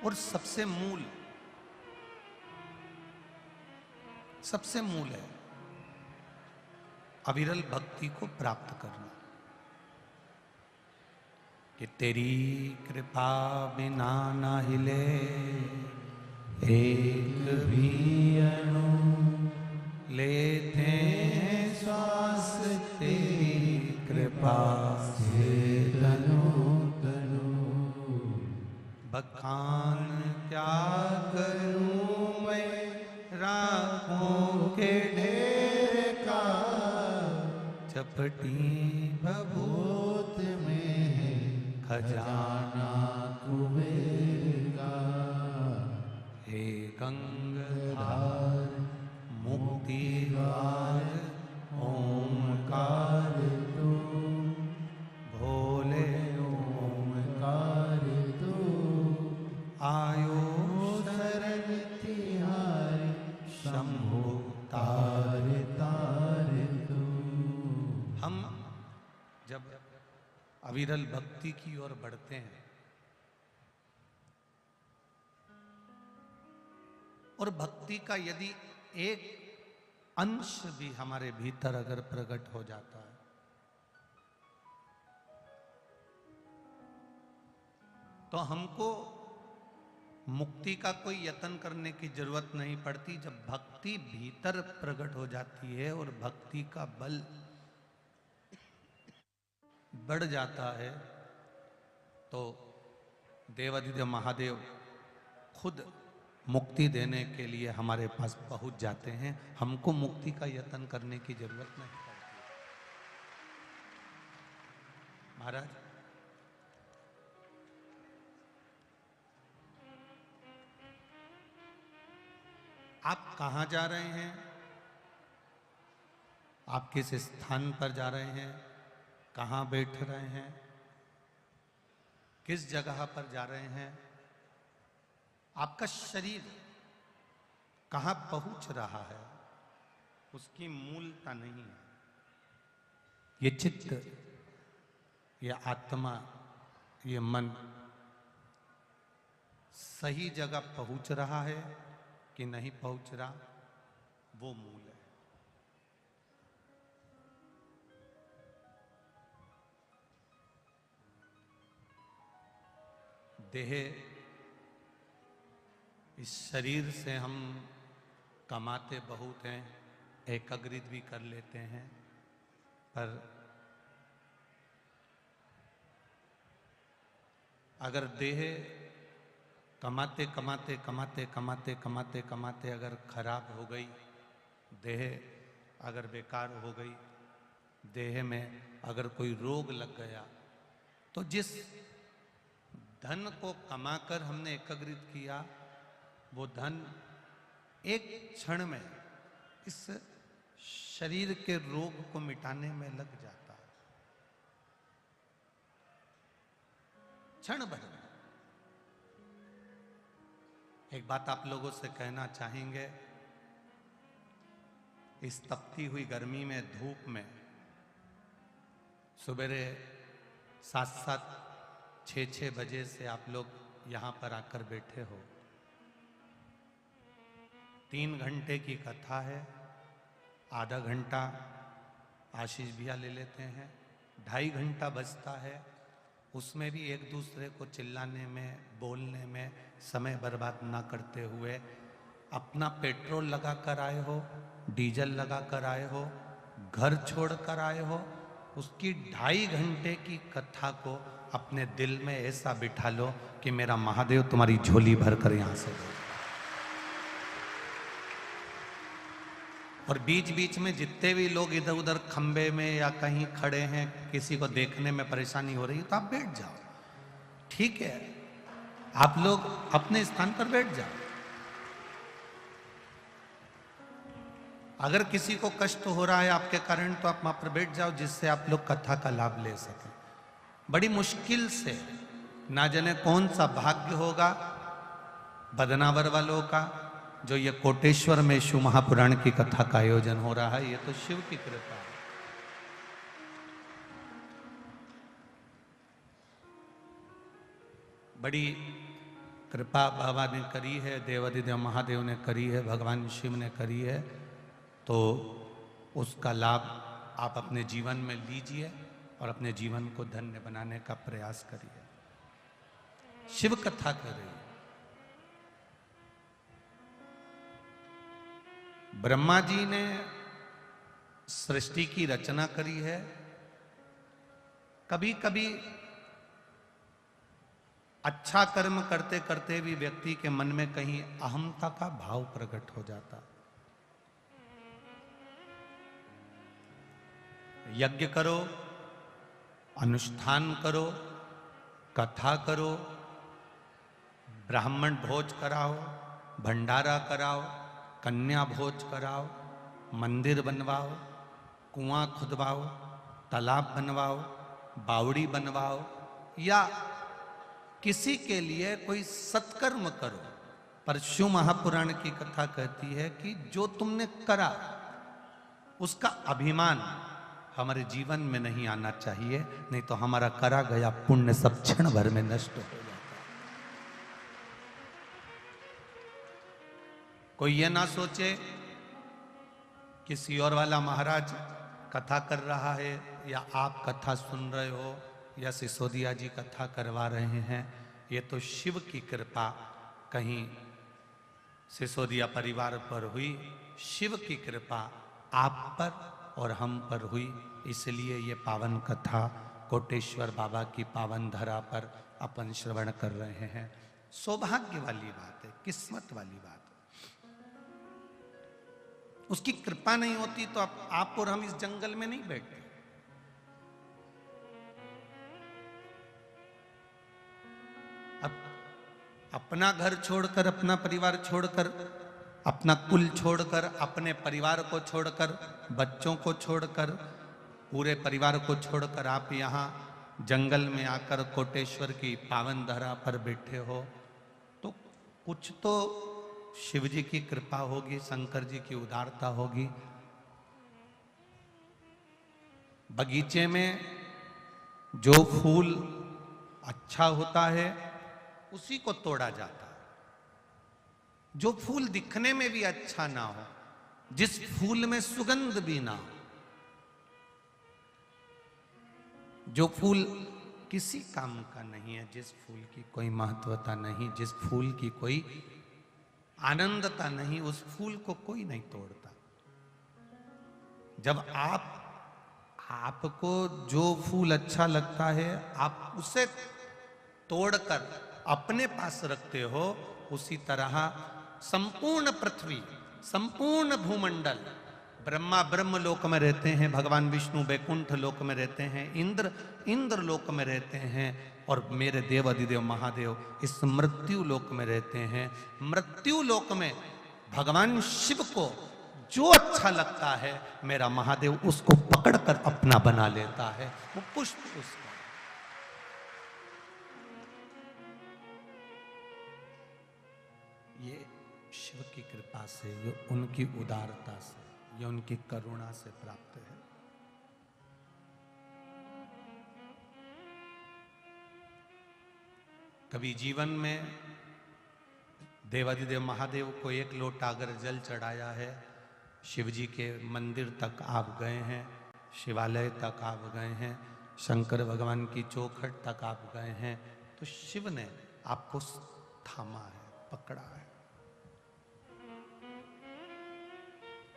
और सबसे मूल है अविरल भक्ति को प्राप्त करना। कि तेरी कृपा बिना ना हिले एक भी अणु, लेते हैं श्वास तेरी कृपा से तनु तनु। बखान क्या करूं मैं राखों के ढेर का, चपटी भभूत में है खजाना कुबेर का। हे गंगाधार मुक्ति द्वार ओमकार तू, भोले ओमकार तू। आयो शरण तिहारी शंभु तार तार तू। हम जब अविरल भक्ति की ओर बढ़ते हैं और भक्ति का यदि एक अंश भी हमारे भीतर अगर प्रकट हो जाता है तो हमको मुक्ति का कोई यत्न करने की जरूरत नहीं पड़ती। जब भक्ति भीतर प्रकट हो जाती है और भक्ति का बल बढ़ जाता है तो देवाधिदेव महादेव खुद मुक्ति देने के लिए हमारे पास पहुंच जाते हैं। हमको मुक्ति का यत्न करने की जरूरत नहीं पड़ती। महाराज आप कहां जा रहे हैं? आप किस स्थान पर जा रहे हैं? कहां बैठ रहे हैं? किस जगह पर जा रहे हैं? आपका शरीर कहां पहुंच रहा है उसकी मूलता नहीं है। ये चित्त, ये आत्मा, ये मन सही जगह पहुंच रहा है कि नहीं पहुंच रहा, वो मूल है। देह, इस शरीर से हम कमाते बहुत हैं, एकाग्रित भी कर लेते हैं, पर अगर देह कमाते कमाते कमाते कमाते कमाते कमाते अगर खराब हो गई, देह अगर बेकार हो गई, देह में अगर कोई रोग लग गया, तो जिस धन को कमाकर हमने एकाग्रित किया वो धन एक क्षण में इस शरीर के रोग को मिटाने में लग जाता है, क्षण भर में। एक बात आप लोगों से कहना चाहेंगे, इस तपती हुई गर्मी में, धूप में, सुबेरे 7-7, 6-6 बजे से आप लोग यहां पर आकर बैठे हो। 3 घंटे की कथा है, आधा घंटा आशीष भैया ले लेते हैं, 2.5 घंटा बचता है, उसमें भी एक दूसरे को चिल्लाने में, बोलने में समय बर्बाद ना करते हुए अपना पेट्रोल लगा कर आए हो, डीजल लगा कर आए हो, घर छोड़ कर आए हो, उसकी 2.5 घंटे की कथा को अपने दिल में ऐसा बिठा लो कि मेरा महादेव तुम्हारी झोली भर कर यहां से दे। और बीच बीच में जितने भी लोग इधर उधर खंबे में या कहीं खड़े हैं, किसी को देखने में परेशानी हो रही है तो आप बैठ जाओ, ठीक है, आप लोग अपने स्थान पर बैठ जाओ। अगर किसी को कष्ट हो रहा है आपके कारण तो आप वहां पर बैठ जाओ, जिससे आप लोग कथा का लाभ ले सकें। बड़ी मुश्किल से, ना जाने कौन सा भाग्य होगा बदनावर वालों का, जो ये कोटेश्वर में शिव महापुराण की कथा का आयोजन हो रहा है। ये तो शिव की कृपा है। बड़ी कृपा बाबा ने करी है, देवाधिदेव महादेव ने करी है, भगवान शिव ने करी है, तो उसका लाभ आप अपने जीवन में लीजिए और अपने जीवन को धन्य बनाने का प्रयास करिए। शिव कथा कर रही है। ब्रह्मा जी ने सृष्टि की रचना करी है। कभी कभी अच्छा कर्म करते करते भी व्यक्ति के मन में कहीं अहंता का भाव प्रकट हो जाता। यज्ञ करो, अनुष्ठान करो, कथा करो, ब्राह्मण भोज कराओ, भंडारा कराओ, कन्या भोज कराओ, मंदिर बनवाओ, कुआं खुदवाओ, तालाब बनवाओ, बावड़ी बनवाओ, या किसी के लिए कोई सत्कर्म करो। पर शिव महापुराण की कथा कहती है कि जो तुमने करा उसका अभिमान हमारे जीवन में नहीं आना चाहिए, नहीं तो हमारा करा गया पुण्य सब क्षण भर में नष्ट हो जाता। कोई ये ना सोचे किसी और वाला महाराज कथा कर रहा है या आप कथा सुन रहे हो या सिसोदिया जी कथा करवा रहे हैं, ये तो शिव की कृपा कहीं सिसोदिया परिवार पर हुई, शिव की कृपा आप पर और हम पर हुई, इसलिए ये पावन कथा कोटेश्वर बाबा की पावन धरा पर अपन श्रवण कर रहे हैं। सौभाग्य वाली बात है, किस्मत वाली बात है। उसकी कृपा नहीं होती तो आप और हम इस जंगल में नहीं बैठते। अब अपना घर छोड़कर, अपना परिवार छोड़कर, अपना कुल छोड़कर, अपने परिवार को छोड़कर, बच्चों को छोड़कर, पूरे परिवार को छोड़कर आप यहाँ जंगल में आकर कोटेश्वर की पावन धरा पर बैठे हो, तो कुछ तो शिव जी की कृपा होगी, शंकर जी की उदारता होगी। बगीचे में जो फूल अच्छा होता है उसी को तोड़ा जाता है। जो फूल दिखने में भी अच्छा ना हो, जिस फूल में सुगंध भी ना हो, जो फूल किसी काम का नहीं है, जिस फूल की कोई महत्वता नहीं, जिस फूल की कोई आनंदता नहीं, उस फूल को कोई नहीं तोड़ता। जब आपको जो फूल अच्छा लगता है आप उसे तोड़कर अपने पास रखते हो, उसी तरह संपूर्ण पृथ्वी, संपूर्ण भूमंडल, ब्रह्मा ब्रह्म लोक में रहते हैं, भगवान विष्णु वैकुंठ लोक में रहते हैं, इंद्र लोक में रहते हैं, और मेरे देव अधिदेव महादेव इस मृत्यु लोक में रहते हैं। मृत्यु लोक में भगवान शिव को जो अच्छा लगता है, मेरा महादेव उसको पकड़कर अपना बना लेता है। वो पुष्प उसका। ये शिव की कृपा से, ये उनकी उदारता से, ये उनकी करुणा से प्राप्त है। कभी जीवन में देवाधिदेव महादेव को एक लोटा अगर जल चढ़ाया है, शिव जी के मंदिर तक आप गए हैं, शिवालय तक आप गए हैं, शंकर भगवान की चौखट तक आप गए हैं, तो शिव ने आपको थामा है, पकड़ा है,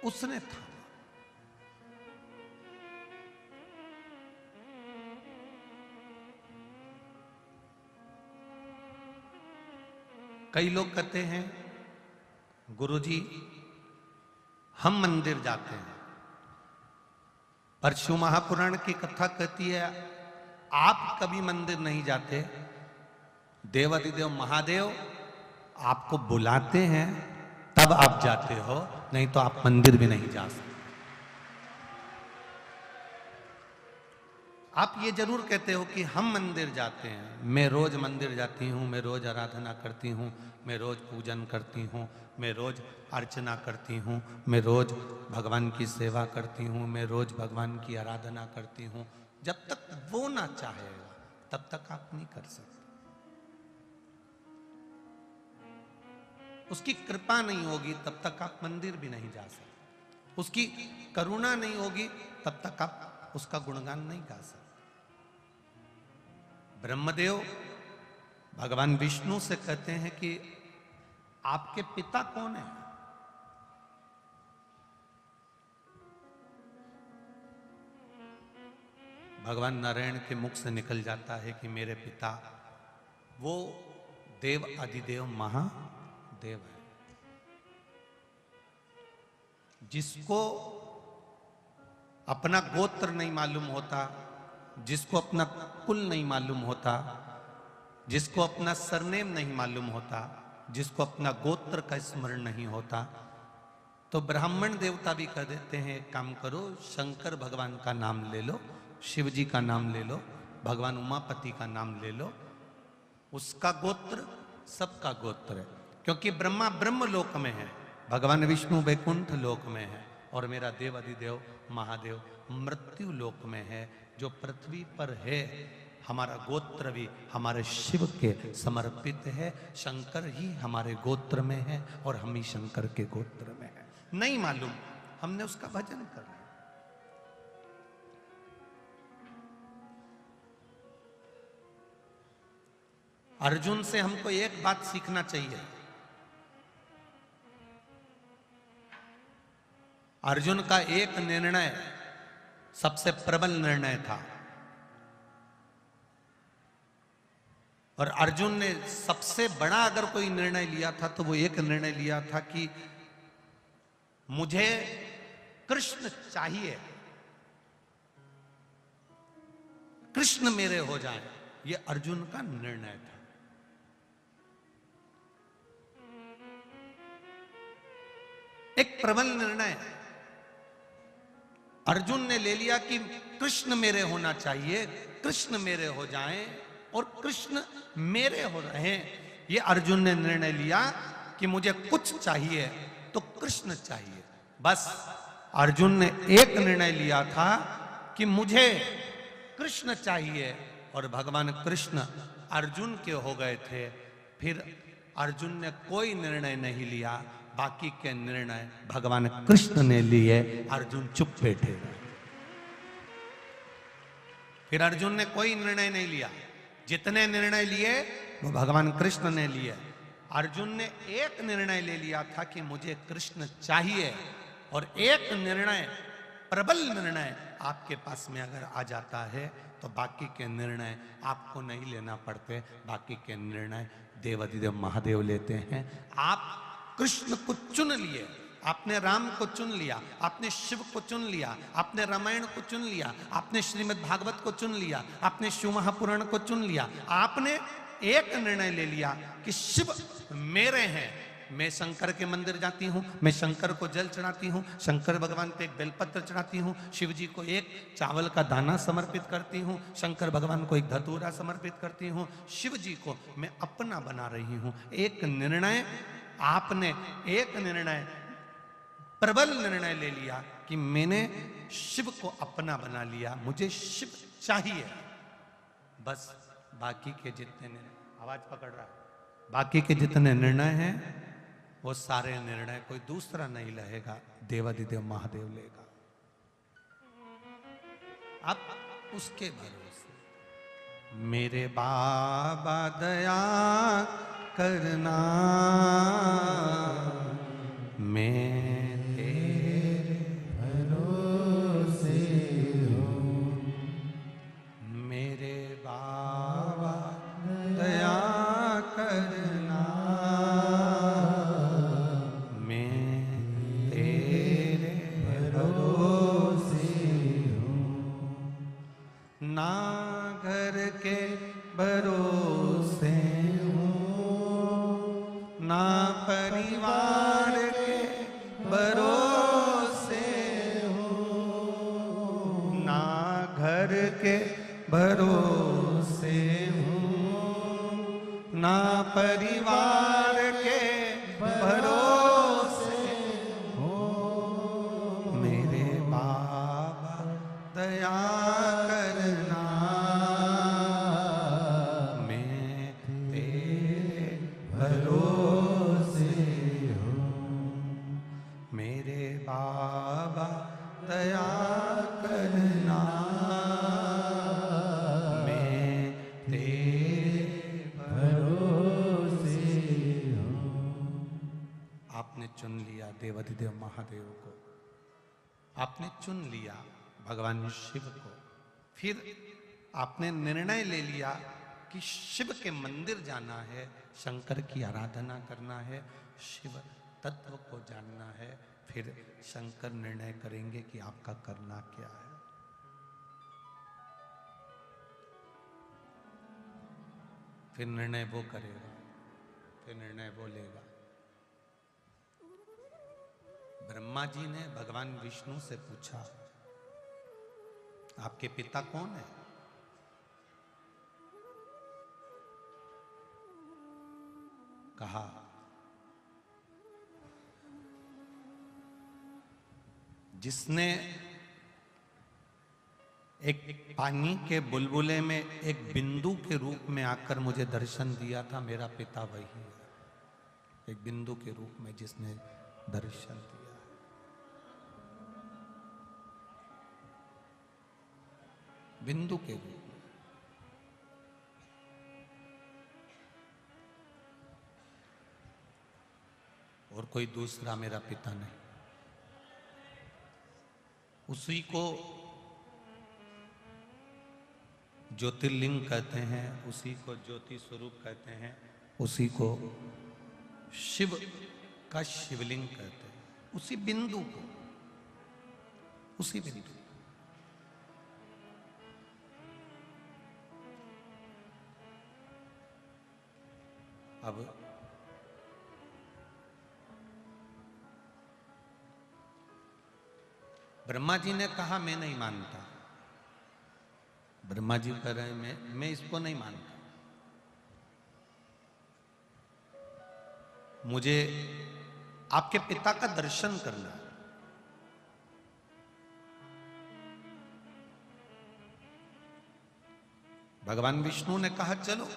उसने थामा। कई लोग कहते हैं गुरुजी हम मंदिर जाते हैं, पर शिव महापुराण की कथा कहती है आप कभी मंदिर नहीं जाते। देवाधिदेव महादेव आपको बुलाते हैं तब आप जाते हो, नहीं तो आप मंदिर भी नहीं जा सकते। आप ये जरूर कहते हो कि हम मंदिर जाते हैं, मैं रोज मंदिर जाती हूँ, मैं रोज आराधना करती हूँ, मैं रोज पूजन करती हूँ, मैं रोज अर्चना करती हूँ, मैं रोज भगवान की सेवा करती हूँ, मैं रोज भगवान की आराधना करती हूँ। जब तक वो ना चाहेगा तब तक आप नहीं कर सकते। उसकी कृपा नहीं होगी तब तक आप मंदिर भी नहीं जा सकते। उसकी करुणा नहीं होगी तब तक आप उसका गुणगान नहीं गा सकते। ब्रह्मदेव भगवान विष्णु से कहते हैं कि आपके पिता कौन है? भगवान नारायण के मुख से निकल जाता है कि मेरे पिता वो देव अधिदेव महादेव है, जिसको अपना गोत्र नहीं मालूम होता, जिसको अपना कुल नहीं मालूम होता, जिसको अपना सरनेम नहीं मालूम होता, जिसको अपना गोत्र का स्मरण नहीं होता, तो ब्राह्मण देवता भी कह देते हैं एक काम करो, शंकर भगवान का नाम ले लो, शिव जी का नाम ले लो, भगवान उमापति का नाम ले लो। उसका गोत्र सबका गोत्र है, क्योंकि ब्रह्मा ब्रह्म लोक में है, भगवान विष्णु वैकुंठ लोक में है, और मेरा देव अधिदेव महादेव मृत्यु लोक में है, जो पृथ्वी पर है। हमारा गोत्र भी हमारे शिव के समर्पित है। शंकर ही हमारे गोत्र में है और हम ही शंकर के गोत्र में है। नहीं मालूम, हमने उसका भजन कर लिया। अर्जुन से हमको एक बात सीखना चाहिए। अर्जुन का एक निर्णय सबसे प्रबल निर्णय था, और अर्जुन ने सबसे बड़ा अगर कोई निर्णय लिया था तो वो एक निर्णय लिया था कि मुझे कृष्ण चाहिए, कृष्ण मेरे हो जाए। ये अर्जुन का निर्णय था। एक प्रबल निर्णय अर्जुन ने ले लिया कि कृष्ण मेरे होना चाहिए, कृष्ण मेरे हो जाएं, और कृष्ण मेरे हो रहे हैं। ये अर्जुन ने निर्णय लिया कि मुझे कुछ चाहिए तो कृष्ण चाहिए। बस अर्जुन ने एक निर्णय लिया था कि मुझे कृष्ण चाहिए, और भगवान कृष्ण अर्जुन के हो गए थे। फिर अर्जुन ने कोई निर्णय नहीं लिया, बाकी के निर्णय भगवान कृष्ण ने लिए। अर्जुन चुप बैठे रहे। फिर अर्जुन ने कोई निर्णय नहीं लिया, जितने निर्णय लिए वो भगवान कृष्ण ने लिए। अर्जुन ने एक निर्णय ले लिया था कि मुझे कृष्ण चाहिए, और एक निर्णय, प्रबल निर्णय आपके पास में अगर आ जाता है तो बाकी के निर्णय आपको नहीं लेना पड़ते। बाकी के निर्णय देवाधिदेव महादेव लेते हैं। आप कृष्ण को चुन लिए, आपने राम को चुन लिया, आपने शिव को चुन लिया, आपने रामायण को चुन लिया, आपने श्रीमद् भागवत को चुन लिया, आपने शिव महापुराण को चुन लिया। आपने एक निर्णय ले लिया कि शिव मेरे हैं। मैं शंकर के मंदिर जाती हूँ, मैं शंकर को जल चढ़ाती हूँ, शंकर भगवान पे एक बेलपत्र चढ़ाती हूँ, शिव जी को एक चावल का दाना समर्पित करती हूँ, शंकर भगवान को एक धतूरा समर्पित करती हूँ। शिव जी को मैं अपना बना रही हूँ। एक निर्णय आपने, एक निर्णय, प्रबल निर्णय ले लिया कि मैंने शिव को अपना बना लिया, मुझे शिव चाहिए। बस बाकी के जितने निर्णय, आवाज पकड़ रहा है, बाकी के जितने निर्णय हैं वो सारे निर्णय कोई दूसरा नहीं लेगा, देवाधिदेव महादेव लेगा। अब उसके भरोसे मेरे बाबा दया करना, मैं तेरे भरोसे हूँ। मेरे बाबा दया करना, मैं तेरे भरोसे हूँ। ना घर के भरोसे ना परिवार के भरोसे हूँ, ना घर के भरोसे हूँ, ना परिवार के भरोसे हूँ। मेरे बाबा दया करना, मैं तेरे भरोसे आपने चुन लिया देवाधिदेव महादेव को, आपने चुन लिया भगवान शिव को, फिर आपने निर्णय ले लिया कि शिव के मंदिर जाना है, शंकर की आराधना करना है, शिव तत्व को जानना है, फिर शंकर निर्णय करेंगे कि आपका करना क्या है। फिर निर्णय वो करेगा, फिर निर्णय वो लेगा। ब्रह्मा जी ने भगवान विष्णु से पूछा, आपके पिता कौन है? कहा, जिसने एक पानी के बुलबुले में एक बिंदु के रूप में आकर मुझे दर्शन दिया था, मेरा पिता वही है। एक बिंदु के रूप में जिसने दर्शन दिया, बिंदु के रूप में। और कोई दूसरा मेरा पिता नहीं। उसी को ज्योतिर्लिंग कहते हैं, उसी को ज्योति स्वरूप कहते हैं, उसी को शिव का शिवलिंग कहते हैं। उसी बिंदु को, उसी बिंदु। अब ब्रह्मा जी ने कहा मैं नहीं मानता। ब्रह्मा जी कह रहे हैं मैं इसको नहीं मानता, मुझे आपके पिता का दर्शन करना है। भगवान विष्णु ने कहा चलो,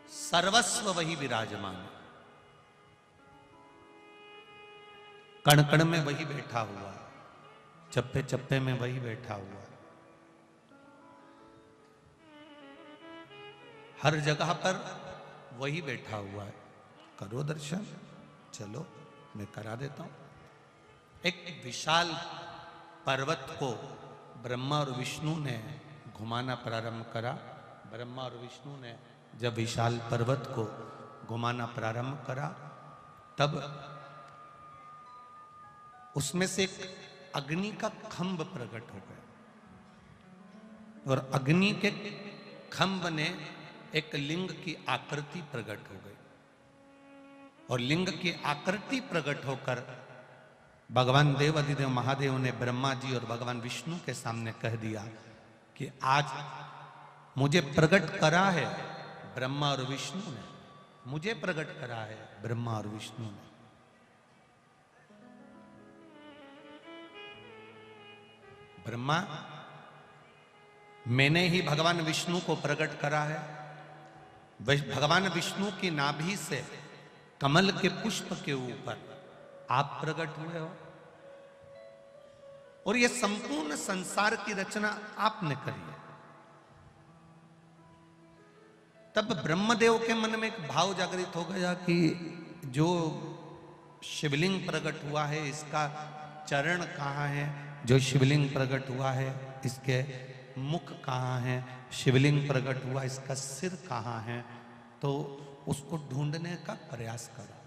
सर्वस्व वही विराजमान है, कण कण में वही बैठा हुआ है, चप्पे चप्पे में वही बैठा हुआ है, हर जगह पर वही बैठा हुआ है। करो दर्शन, चलो मैं करा देता हूं। एक विशाल पर्वत को ब्रह्मा और विष्णु ने घुमाना प्रारंभ करा। ब्रह्मा और विष्णु ने जब विशाल पर्वत को घुमाना प्रारंभ करा, तब उसमें से एक अग्नि का खंभ प्रकट हो गया, और अग्नि के खंभ ने एक लिंग की आकृति प्रकट हो गई, और लिंग की आकृति प्रकट होकर भगवान देवाधिदेव महादेव ने ब्रह्मा जी और भगवान विष्णु के सामने कह दिया कि आज मुझे प्रकट करा है ब्रह्मा और विष्णु ने, मुझे प्रकट करा है ब्रह्मा और विष्णु ने। ब्रह्मा, मैंने ही भगवान विष्णु को प्रकट करा है। भगवान विष्णु की नाभि से कमल के पुष्प के ऊपर आप प्रकट हुए हो, और यह संपूर्ण संसार की रचना आपने करी है। तब ब्रह्मदेव के मन में एक भाव जागृत हो गया कि जो शिवलिंग प्रकट हुआ है, इसका चरण कहाँ है? जो शिवलिंग प्रकट हुआ है, इसके मुख कहाँ है? शिवलिंग प्रकट हुआ, इसका सिर कहाँ है? तो उसको ढूंढने का प्रयास करा।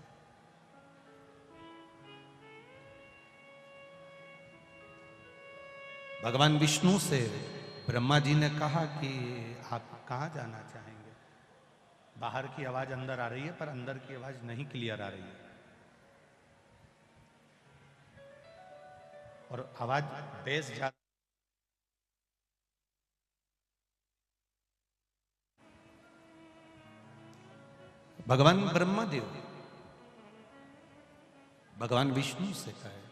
भगवान विष्णु से ब्रह्मा जी ने कहा कि आप कहाँ जाना चाहेंगे? बाहर की आवाज अंदर आ रही है, पर अंदर की आवाज नहीं क्लियर आ रही है, और आवाज बेस जा। भगवान ब्रह्मदेव भगवान विष्णु से कहे,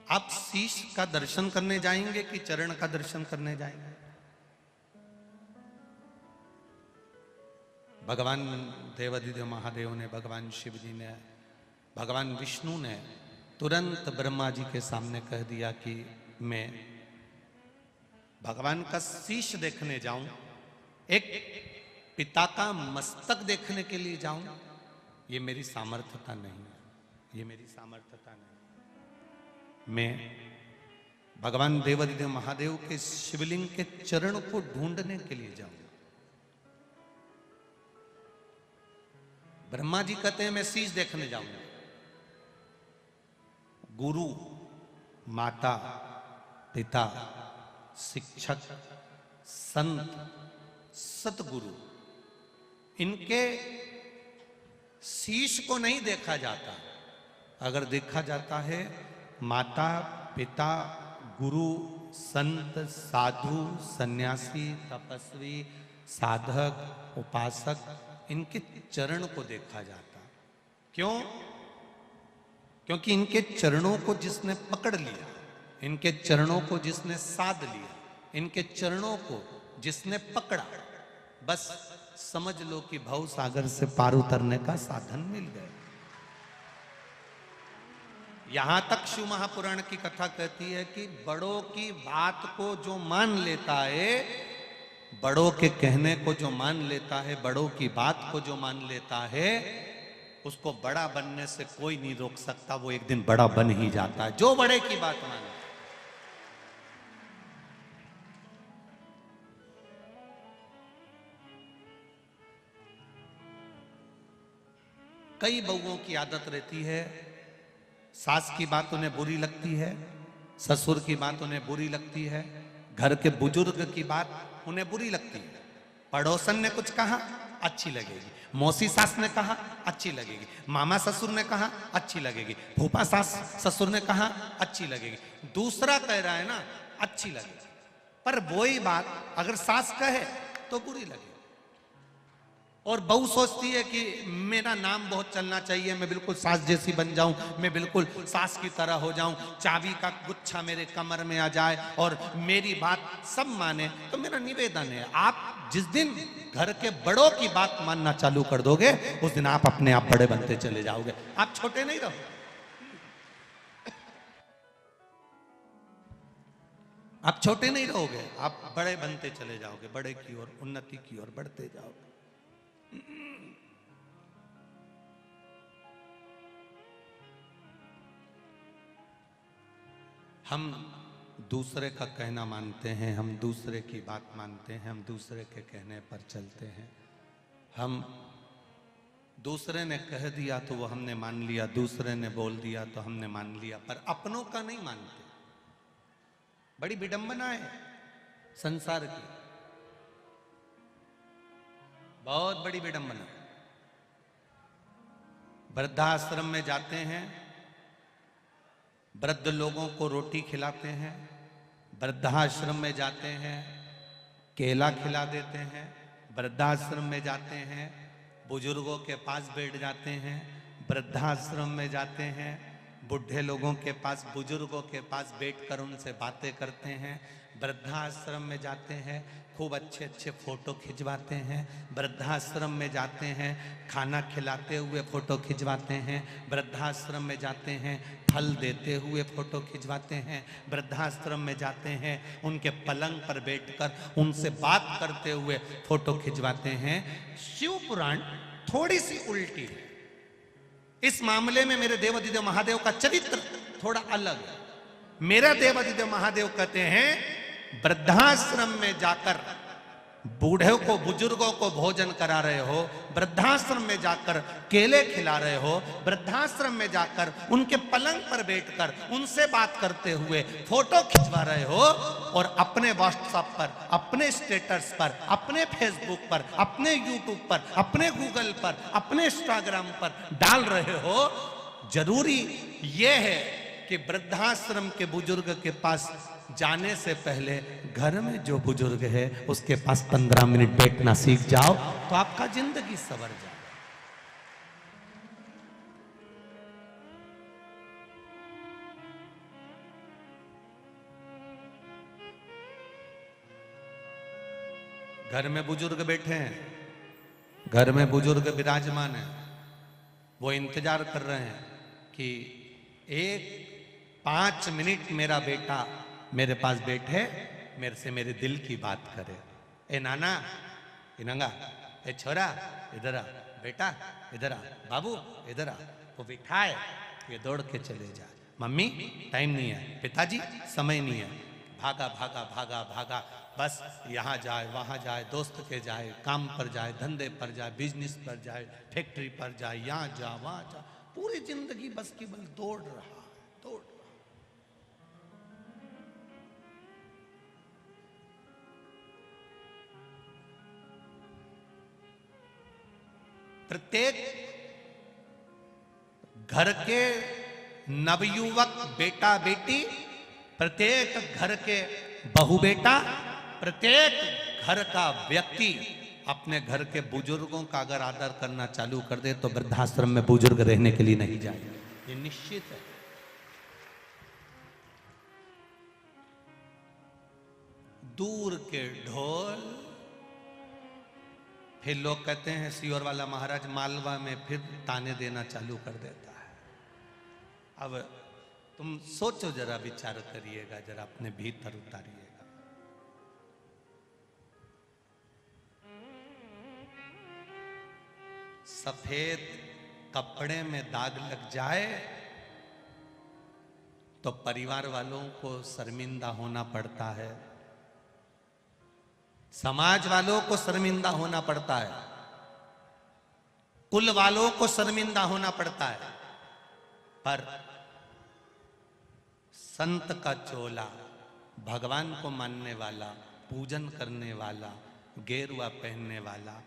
आप शीश का दर्शन करने जाएंगे कि चरण का दर्शन करने जाएंगे? भगवान देवाधिदेव महादेव ने, भगवान शिव जी ने, भगवान विष्णु ने तुरंत ब्रह्मा जी के सामने कह दिया कि मैं भगवान का शीश देखने जाऊं, एक पिता का मस्तक देखने के लिए जाऊं, ये मेरी सामर्थ्यता नहीं है, ये मेरी सामर्थ्यता नहीं। मैं भगवान देवादिदेव महादेव के शिवलिंग के चरण को ढूंढने के लिए जाऊं। ब्रह्मा जी कहते हैं मैं शीश देखने जाऊंगा। गुरु, माता, पिता, शिक्षक, संत, सतगुरु, इनके शीश को नहीं देखा जाता। अगर देखा जाता है माता, पिता, गुरु, संत, साधु, सन्यासी, तपस्वी, साधक, उपासक, इनके चरण को देखा जाता। क्यों? क्योंकि इनके चरणों को जिसने पकड़ लिया, इनके चरणों को जिसने साध लिया, इनके चरणों को जिसने पकड़ा, बस समझ लो कि भव सागर से पार उतरने का साधन मिल गया। यहां तक शिव महापुराण की कथा कहती है कि बड़ों की बात को जो मान लेता है, बड़ों के कहने को जो मान लेता है, बड़ों की बात को जो मान लेता है, उसको बड़ा बनने से कोई नहीं रोक सकता। वो एक दिन बड़ा बन ही जाता है, जो बड़े की बात माने। कई बहुओं की आदत रहती है, सास की बात उन्हें बुरी लगती है, ससुर की बात उन्हें बुरी लगती है, घर के बुजुर्ग की बात उन्हें बुरी लगती है, पड़ोसन ने कुछ कहा अच्छी लगेगी, मौसी सास ने कहा अच्छी लगेगी, मामा ससुर ने कहा अच्छी लगेगी, फूफा सास ससुर ने कहा अच्छी लगेगी, दूसरा कह रहा है ना अच्छी लगेगी, पर वही बात अगर सास कहे तो बुरी लगेगी। और बहू सोचती है कि मेरा नाम बहुत चलना चाहिए, मैं बिल्कुल सास जैसी बन जाऊं, मैं बिल्कुल सास की तरह हो जाऊं, चाबी का गुच्छा मेरे कमर में आ जाए और मेरी बात सब माने। तो मेरा निवेदन है, आप जिस दिन घर के बड़ों की बात मानना चालू कर दोगे, उस दिन आप अपने आप बड़े बनते चले जाओगे, आप छोटे नहीं रहोगे। आप छोटे नहीं रहोगे, आप बड़े बनते चले जाओगे, बड़े की ओर, उन्नति की ओर बढ़ते जाओगे। हम दूसरे का कहना मानते हैं, हम दूसरे की बात मानते हैं, हम दूसरे के कहने पर चलते हैं। हम दूसरे ने कह दिया तो वो हमने मान लिया, दूसरे ने बोल दिया तो हमने मान लिया, पर अपनों का नहीं मानते। बड़ी विडंबना है संसार की, बहुत बड़ी विडंबना। वृद्धाश्रम में जाते हैं, वृद्ध लोगों को रोटी खिलाते हैं, वृद्धाश्रम में जाते हैं, केला खिला देते हैं, वृद्धाश्रम में जाते हैं, बुजुर्गों के पास बैठ जाते हैं, वृद्धाश्रम में जाते हैं, बुढ़े लोगों के पास, बुजुर्गों के पास बैठकर उनसे बातें करते हैं, वृद्धाश्रम में जाते हैं, खूब अच्छे अच्छे फोटो खिंचवाते हैं, वृद्धाश्रम में जाते हैं, खाना खिलाते हुए फोटो खिंचवाते हैं, वृद्धाश्रम में जाते हैं, फल देते हुए फोटो खिंचवाते हैं, वृद्धाश्रम में जाते हैं, उनके पलंग पर बैठकर उनसे बात करते हुए फोटो खिंचवाते हैं। शिव पुराण थोड़ी सी उल्टी है इस मामले में। मेरे देवादिदेव महादेव का चरित्र थोड़ा अलग है। मेरा देवादिदेव महादेव कहते हैं वृद्धाश्रम में जाकर बूढ़े को, बुजुर्गों को भोजन करा रहे हो, वृद्धाश्रम में जाकर केले खिला रहे हो, वृद्धाश्रम में जाकर उनके पलंग पर बैठकर उनसे बात करते हुए फोटो खिंचवा रहे हो, और अपने व्हाट्सएप पर, अपने स्टेटस पर, अपने फेसबुक पर, अपने यूट्यूब पर, अपने गूगल पर, अपने इंस्टाग्राम पर डाल रहे हो। जरूरी यह है कि वृद्धाश्रम के बुजुर्ग के पास जाने से पहले घर में जो बुजुर्ग है उसके पास 15 मिनट बैठना सीख जाओ, तो आपका जिंदगी संवर जाए। घर में बुजुर्ग बैठे हैं, घर में बुजुर्ग विराजमान है, वो इंतजार कर रहे हैं कि 1-5 मिनट मेरा बेटा मेरे पास बैठे मेरे से मेरे दिल की बात करे। ए नाना, ए नंगा, ए छोरा इधर आ, बेटा इधर आ, बाबू इधर आ। वो बिठाए, ये दौड़ के चले जाए। मम्मी टाइम नहीं है, पिताजी समय नहीं है। भागा भागा भागा भागा, बस यहाँ जाए वहाँ जाए, दोस्त के जाए, काम पर जाए, धंधे पर जाए, बिजनेस पर जाए, फैक्ट्री पर जाए, यहाँ जा वहाँ जा, पूरी जिंदगी बस केवल दौड़ रहा है, दौड़ रहा। प्रत्येक घर के नवयुवक बेटा बेटी, प्रत्येक घर के बहू बेटा, प्रत्येक घर का व्यक्ति अपने घर के बुजुर्गों का अगर आदर करना चालू कर दे तो वृद्धाश्रम में बुजुर्ग रहने के लिए नहीं जाएगा, ये निश्चित है। दूर के ढोल, फिर लोग कहते हैं सियोर वाला महाराज मालवा में फिर ताने देना चालू कर देता है। अब तुम सोचो जरा, विचार करिएगा जरा, अपने भीतर उतारिएगा। सफेद कपड़े में दाग लग जाए तो परिवार वालों को शर्मिंदा होना पड़ता है, समाज वालों को शर्मिंदा होना पड़ता है, कुल वालों को शर्मिंदा होना पड़ता है। पर संत का चोला, भगवान को मानने वाला, पूजन करने वाला, गेरुआ पहनने वाला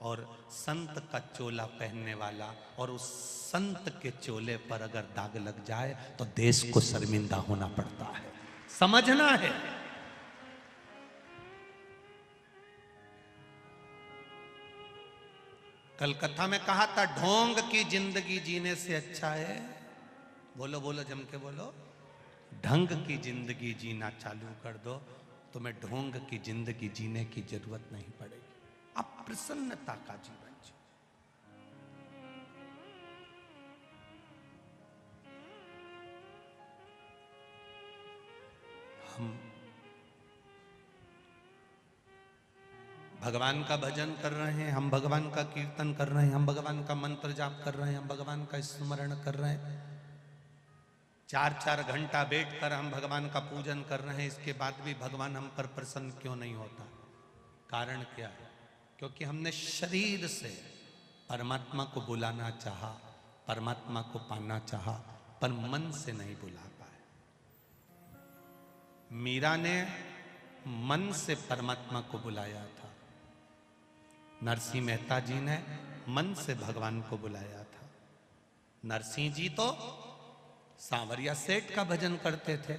और संत का चोला पहनने वाला, और उस संत के चोले पर अगर दाग लग जाए तो देश को शर्मिंदा होना पड़ता है, समझना है। कल कथा में कहा था ढोंग की जिंदगी जीने से अच्छा है, बोलो बोलो जम के बोलो, ढंग की जिंदगी जीना चालू कर दो, तुम्हें ढोंग की जिंदगी जीने की जरूरत नहीं पड़ेगी। अब प्रसन्नता का जीवन जी। हम भगवान का भजन कर रहे हैं, हम भगवान का कीर्तन कर रहे हैं, हम भगवान का मंत्र जाप कर रहे हैं, हम भगवान का स्मरण कर रहे हैं, 4-4 घंटा बैठकर हम भगवान का पूजन कर रहे हैं, इसके बाद भी भगवान हम पर प्रसन्न क्यों नहीं होता? कारण क्या है? क्योंकि हमने शरीर से परमात्मा को बुलाना चाहा, परमात्मा को पाना चाहा, पर मन से नहीं बुला पाए। मीरा ने मन से परमात्मा को बुलाया था, नरसिंह मेहता जी ने मन से भगवान को बुलाया था। नरसिंह जी तो सांवरिया सेठ का भजन करते थे,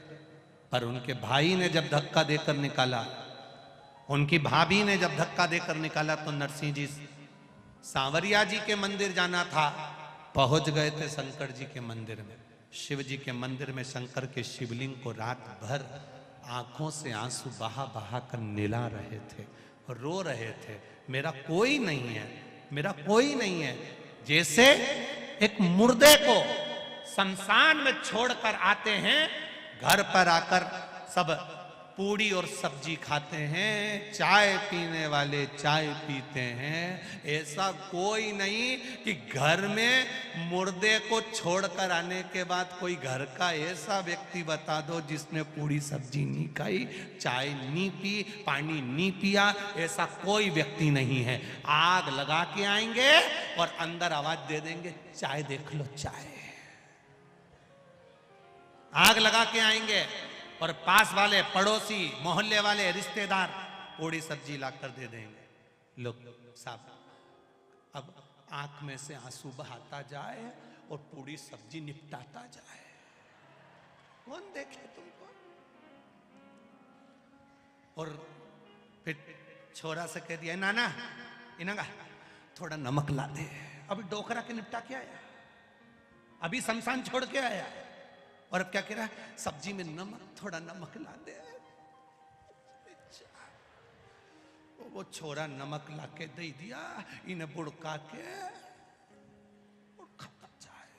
पर उनके भाई ने जब धक्का देकर निकाला, उनकी भाभी ने जब धक्का देकर निकाला तो नरसिंह जी सांवरिया जी के मंदिर जाना था, पहुंच गए थे शंकर जी के मंदिर में। शिव जी के मंदिर में शंकर के शिवलिंग को रात भर आंखों से आंसू बहा बहा कर निला रहे थे और रो रहे थे, मेरा कोई नहीं है, मेरा कोई नहीं है। जैसे एक मुर्दे को शमशान में छोड़कर आते हैं, घर पर आकर सब पूड़ी और सब्जी खाते हैं, चाय पीने वाले चाय पीते हैं, ऐसा कोई नहीं कि घर में मुर्दे को छोड़कर आने के बाद कोई घर का ऐसा व्यक्ति बता दो जिसने पूड़ी सब्जी नहीं खाई, चाय नहीं पी, पानी नहीं पिया, ऐसा कोई व्यक्ति नहीं है। आग लगा के आएंगे और अंदर आवाज दे देंगे, चाय देख लो चाय। आग लगा के आएंगे और पास वाले पड़ोसी मोहल्ले वाले रिश्तेदार पूड़ी सब्जी लाकर दे देंगे। लोग साहब अब आंख में से आंसू बहाता जाए और पूड़ी सब्जी निपटाता जाए, कौन देखे तुमको? और फिर छोरा से कह दिया, नाना इनंगा थोड़ा नमक ला दे, अभी डोकरा के निपटा के आया, अभी शमशान छोड़ के आया, और अब क्या कह रहा है, सब्जी में नमक, थोड़ा नमक ला दे। वो छोरा नमक ला के दे दिया, इन्हें बुड़का के और खाता जाए।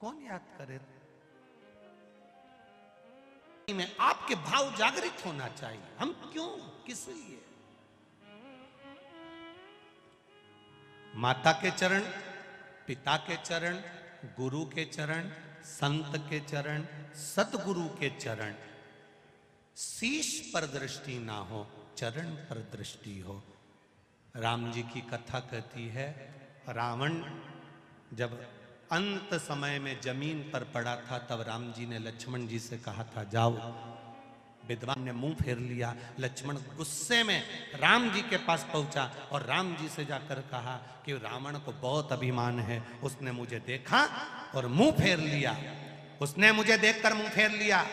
कौन याद करे? में आपके आपके भाव जागृत होना चाहिए। हम क्यों, किस लिए? माता के चरण, पिता के चरण, गुरु के चरण, संत के चरण, सतगुरु के चरण, शीश पर दृष्टि ना हो, चरण पर दृष्टि हो। राम जी की कथा कहती है, रावण जब अंत समय में जमीन पर पड़ा था, तब राम जी ने लक्ष्मण जी से कहा था जाओ। विद्वान ने मुंह फेर लिया। लक्ष्मण गुस्से में राम जी के पास पहुंचा और राम जी से जाकर कहा कि रावण को बहुत अभिमान है, उसने मुझे देखा और मुंह फेर लिया, उसने मुझे देखकर मुंह फेर लिया।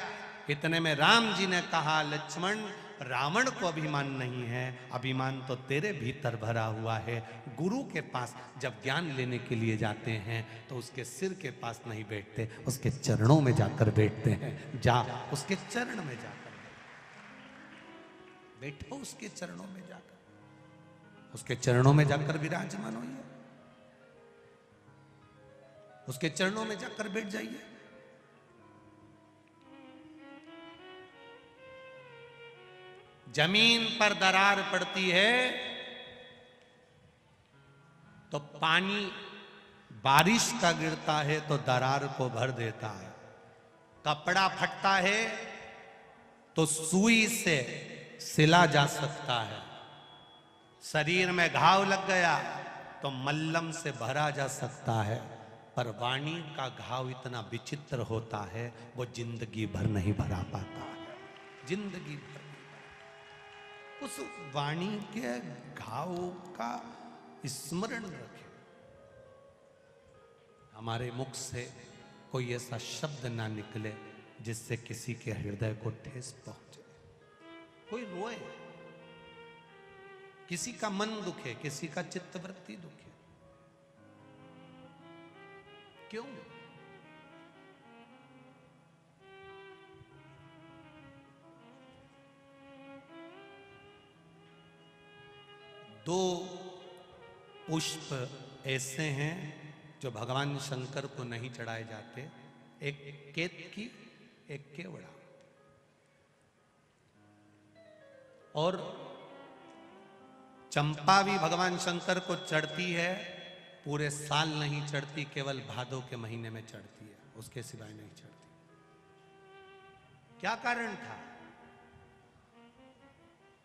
इतने में राम जी ने कहा, लक्ष्मण, रावण को अभिमान नहीं है, अभिमान तो तेरे भीतर भरा हुआ है। गुरु के पास जब ज्ञान लेने के लिए जाते हैं तो उसके सिर के पास नहीं बैठते, उसके चरणों में जाकर बैठते हैं। जा, उसके चरण में जाकर बैठो, उसके चरणों में जाकर, उसके चरणों में जाकर विराजमान होइए, उसके चरणों में जाकर बैठ जाइए। जमीन पर दरार पड़ती है तो पानी बारिश का गिरता है तो दरार को भर देता है। कपड़ा फटता है तो सुई से सिला जा सकता है। शरीर में घाव लग गया तो मल्लम से भरा जा सकता है। पर वाणी का घाव इतना विचित्र होता है, वो जिंदगी भर नहीं भरा पाता है, जिंदगी भर। उस वाणी के घाव का स्मरण रखें। हमारे मुख से कोई ऐसा शब्द ना निकले जिससे किसी के हृदय को ठेस पहुंचे, कोई रोए, किसी का मन दुखे, किसी का चित्तवृत्ति दुखे। क्यों? दो पुष्प ऐसे हैं जो भगवान शंकर को नहीं चढ़ाए जाते, एक केतकी, एक केवड़ा। और चंपा भी भगवान शंकर को चढ़ती है, पूरे साल नहीं चढ़ती, केवल भादों के महीने में चढ़ती है, उसके सिवाय नहीं चढ़ती। क्या कारण था?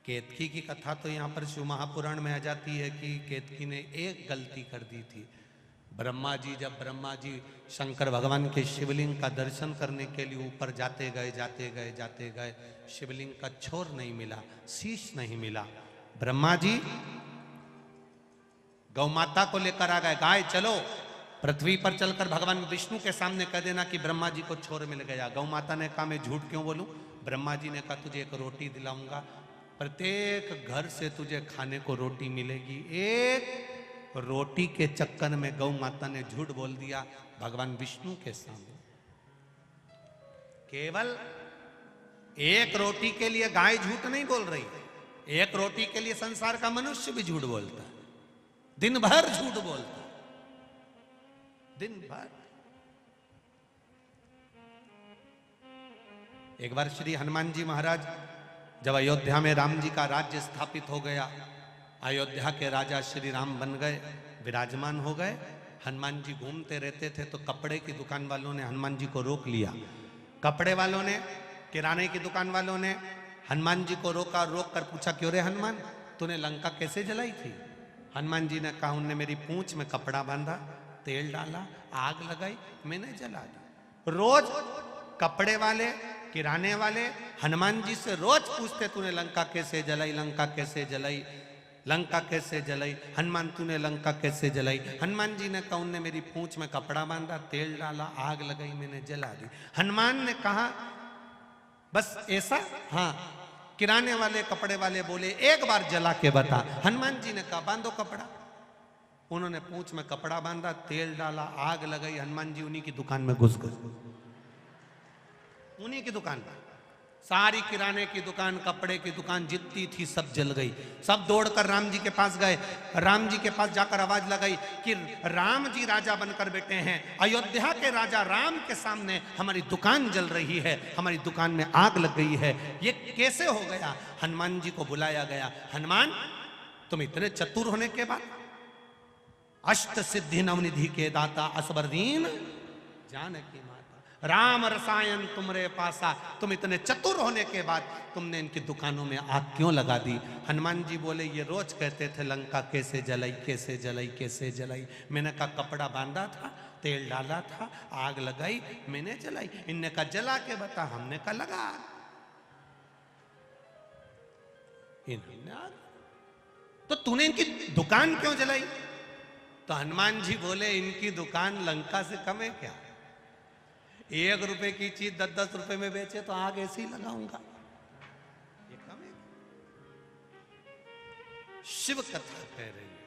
केतकी की कथा तो यहां पर शिव महापुराण में आ जाती है कि केतकी ने एक गलती कर दी थी। जब ब्रह्मा जी शंकर भगवान के शिवलिंग का दर्शन करने के लिए ऊपर जाते गए, शिवलिंग का छोर नहीं मिला, शीश नहीं मिला। ब्रह्मा जी गौ माता को लेकर आ गए, गाय चलो पृथ्वी पर चलकर भगवान विष्णु के सामने कह देना कि ब्रह्मा जी को छोर मिल गया। गौ माता ने कहा मैं झूठ क्यों बोलूं? ब्रह्मा जी ने कहा तुझे एक रोटी दिलाऊंगा, प्रत्येक घर से तुझे खाने को रोटी मिलेगी। एक रोटी के चक्कर में गौ माता ने झूठ बोल दिया भगवान विष्णु के सामने। केवल एक रोटी के लिए गाय झूठ नहीं बोल रही, एक रोटी के लिए संसार का मनुष्य भी झूठ बोलता है, दिन भर झूठ बोलता है, दिन भर। एक बार श्री हनुमान जी महाराज जब अयोध्या में राम जी का राज्य स्थापित हो गया, अयोध्या के राजा श्री राम बन गए, विराजमान हो गए। हनुमान जी घूमते रहते थे तो कपड़े की दुकान वालों ने हनुमान जी को रोक लिया। कपड़े वालों ने, किराने की दुकान वालों ने हनुमान जी को रोका, रोक कर पूछा क्यों रे हनुमान, तूने लंका कैसे जलाई थी? हनुमान जी ने कहा उनने मेरी पूंछ में कपड़ा बांधा, तेल डाला, आग लगाई, मैंने जला दी। रोज कपड़े वाले, किराने वाले हनुमान जी से रोज पूछते तूने लंका कैसे जलाई, लंका कैसे जलाई, लंका कैसे जलाई, हनुमान तूने लंका कैसे जलाई? हनुमान जी ने कहा उनने मेरी पूंछ में कपड़ा बांधा, तेल डाला, आग लगाई, मैंने जला दी। हनुमान ने कहा बस ऐसा? हाँ। किराने वाले, कपड़े वाले बोले एक बार जला के बता। हनुमान जी ने कहा बांधो कपड़ा। उन्होंने पूंछ में कपड़ा बांधा, तेल डाला, आग लगाई, हनुमान जी उन्हीं की दुकान में घुस गए, उन्हीं की दुकान पर। सारी किराने की दुकान, कपड़े की दुकान जितनी थी सब जल गई। सब दौड़कर राम जी के पास गए। राम जी के पास जाकर आवाज लगाई कि राम जी राजा बनकर बैठे हैं, अयोध्या के राजा राम के सामने हमारी दुकान जल रही है, हमारी दुकान में आग लग गई है, ये कैसे हो गया? हनुमान जी को बुलाया गया। हनुमान, तुम इतने चतुर होने के बाद, अष्ट सिद्धि नवनिधि के दाता असबरदीन जानकी माता, राम रसायन तुमरे पासा, तुम इतने चतुर होने के बाद तुमने इनकी दुकानों में आग क्यों लगा दी? हनुमान जी बोले, ये रोज कहते थे लंका कैसे जलाई, कैसे जलाई, कैसे जलाई। मैंने कहा कपड़ा बांधा था, तेल डाला था, आग लगाई, मैंने जलाई। इनने कहा जला के बता, हमने कहा लगा। इन्होंने तो तूने इनकी दुकान क्यों जलाई? तो हनुमान जी बोले, इनकी दुकान लंका से कम है क्या? 1 रुपए की चीज 10-10 रुपए में बेचे तो आग ऐसे ही लगाऊंगा, ये कम है? शिव कथा कह रही है,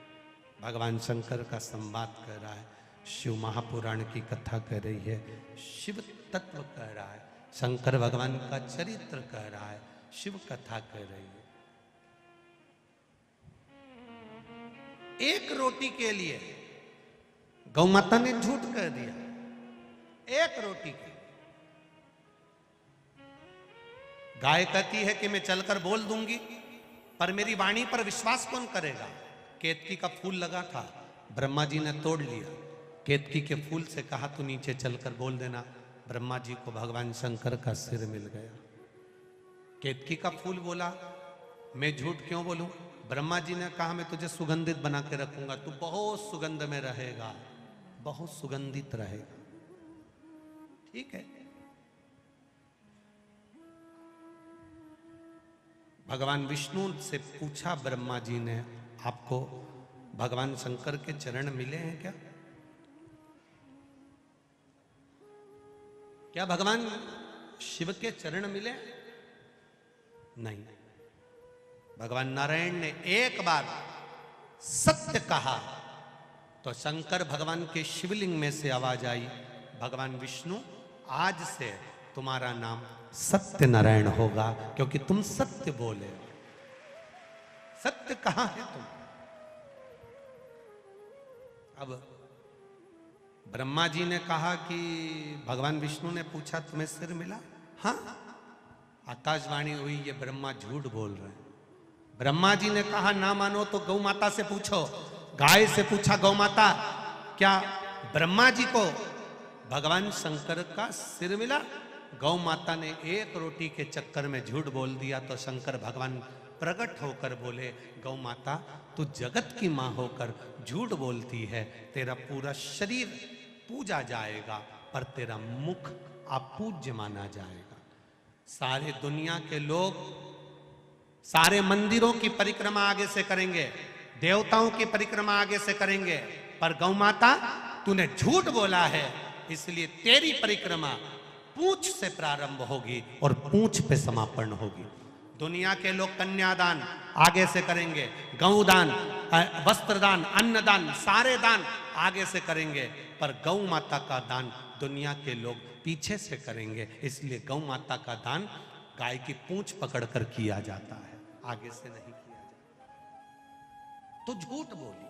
भगवान शंकर का संवाद कर रहा है, शिव महापुराण की कथा कह रही है, शिव तत्व कह रहा है, शंकर भगवान का चरित्र कह रहा है, शिव कथा कह रही है। एक रोटी के लिए गौ माता ने झूठ कह दिया, एक रोटी के। गाय कहती है कि मैं चलकर बोल दूंगी, पर मेरी वाणी पर विश्वास कौन करेगा? केतकी का फूल लगा था, ब्रह्मा जी ने तोड़ लिया। केतकी के फूल से कहा तू नीचे चलकर बोल देना, ब्रह्मा जी को भगवान शंकर का सिर मिल गया। केतकी का फूल बोला, मैं झूठ क्यों बोलूं? ब्रह्मा जी ने कहा मैं तुझे सुगंधित बना के रखूंगा, तू बहुत सुगंध में रहेगा, बहुत सुगंधित रहेगा। ठीक है। भगवान विष्णु से पूछा ब्रह्मा जी ने, आपको भगवान शंकर के चरण मिले हैं क्या? क्या भगवान शिव के चरण मिले? नहीं। भगवान नारायण ने एक बार सत्य कहा तो शंकर भगवान के शिवलिंग में से आवाज आई, भगवान विष्णु आज से तुम्हारा नाम सत्य नारायण होगा, क्योंकि तुम सत्य बोले। सत्य कहां है तुम? अब ब्रह्मा जी ने कहा कि भगवान विष्णु ने पूछा तुम्हें सिर मिला? हाँ। आकाशवाणी हुई, ये ब्रह्मा झूठ बोल रहे हैं। ब्रह्मा जी ने कहा ना मानो तो गौ माता से पूछो। गाय से पूछा, गौ माता क्या ब्रह्मा जी को भगवान शंकर का सिर मिला? गौ माता ने एक रोटी के चक्कर में झूठ बोल दिया तो शंकर भगवान प्रकट होकर बोले, गौ माता तू जगत की मां होकर झूठ बोलती है, तेरा पूरा शरीर पूजा जाएगा पर तेरा मुख अपूज्य माना जाएगा। सारे दुनिया के लोग सारे मंदिरों की परिक्रमा आगे से करेंगे, देवताओं की परिक्रमा आगे से करेंगे, पर गौ माता तूने झूठ बोला है, इसलिए तेरी परिक्रमा पूंछ से प्रारंभ होगी और पूंछ पे समापन होगी। दुनिया के लोग कन्यादान आगे से करेंगे, गौदान, वस्त्रदान, अन्नदान, सारे दान आगे से करेंगे, पर गौ माता का दान दुनिया के लोग पीछे से करेंगे। इसलिए गौ माता का दान गाय की पूंछ पकड़कर किया जाता है, आगे से नहीं किया जाता। तो झूठ बोली,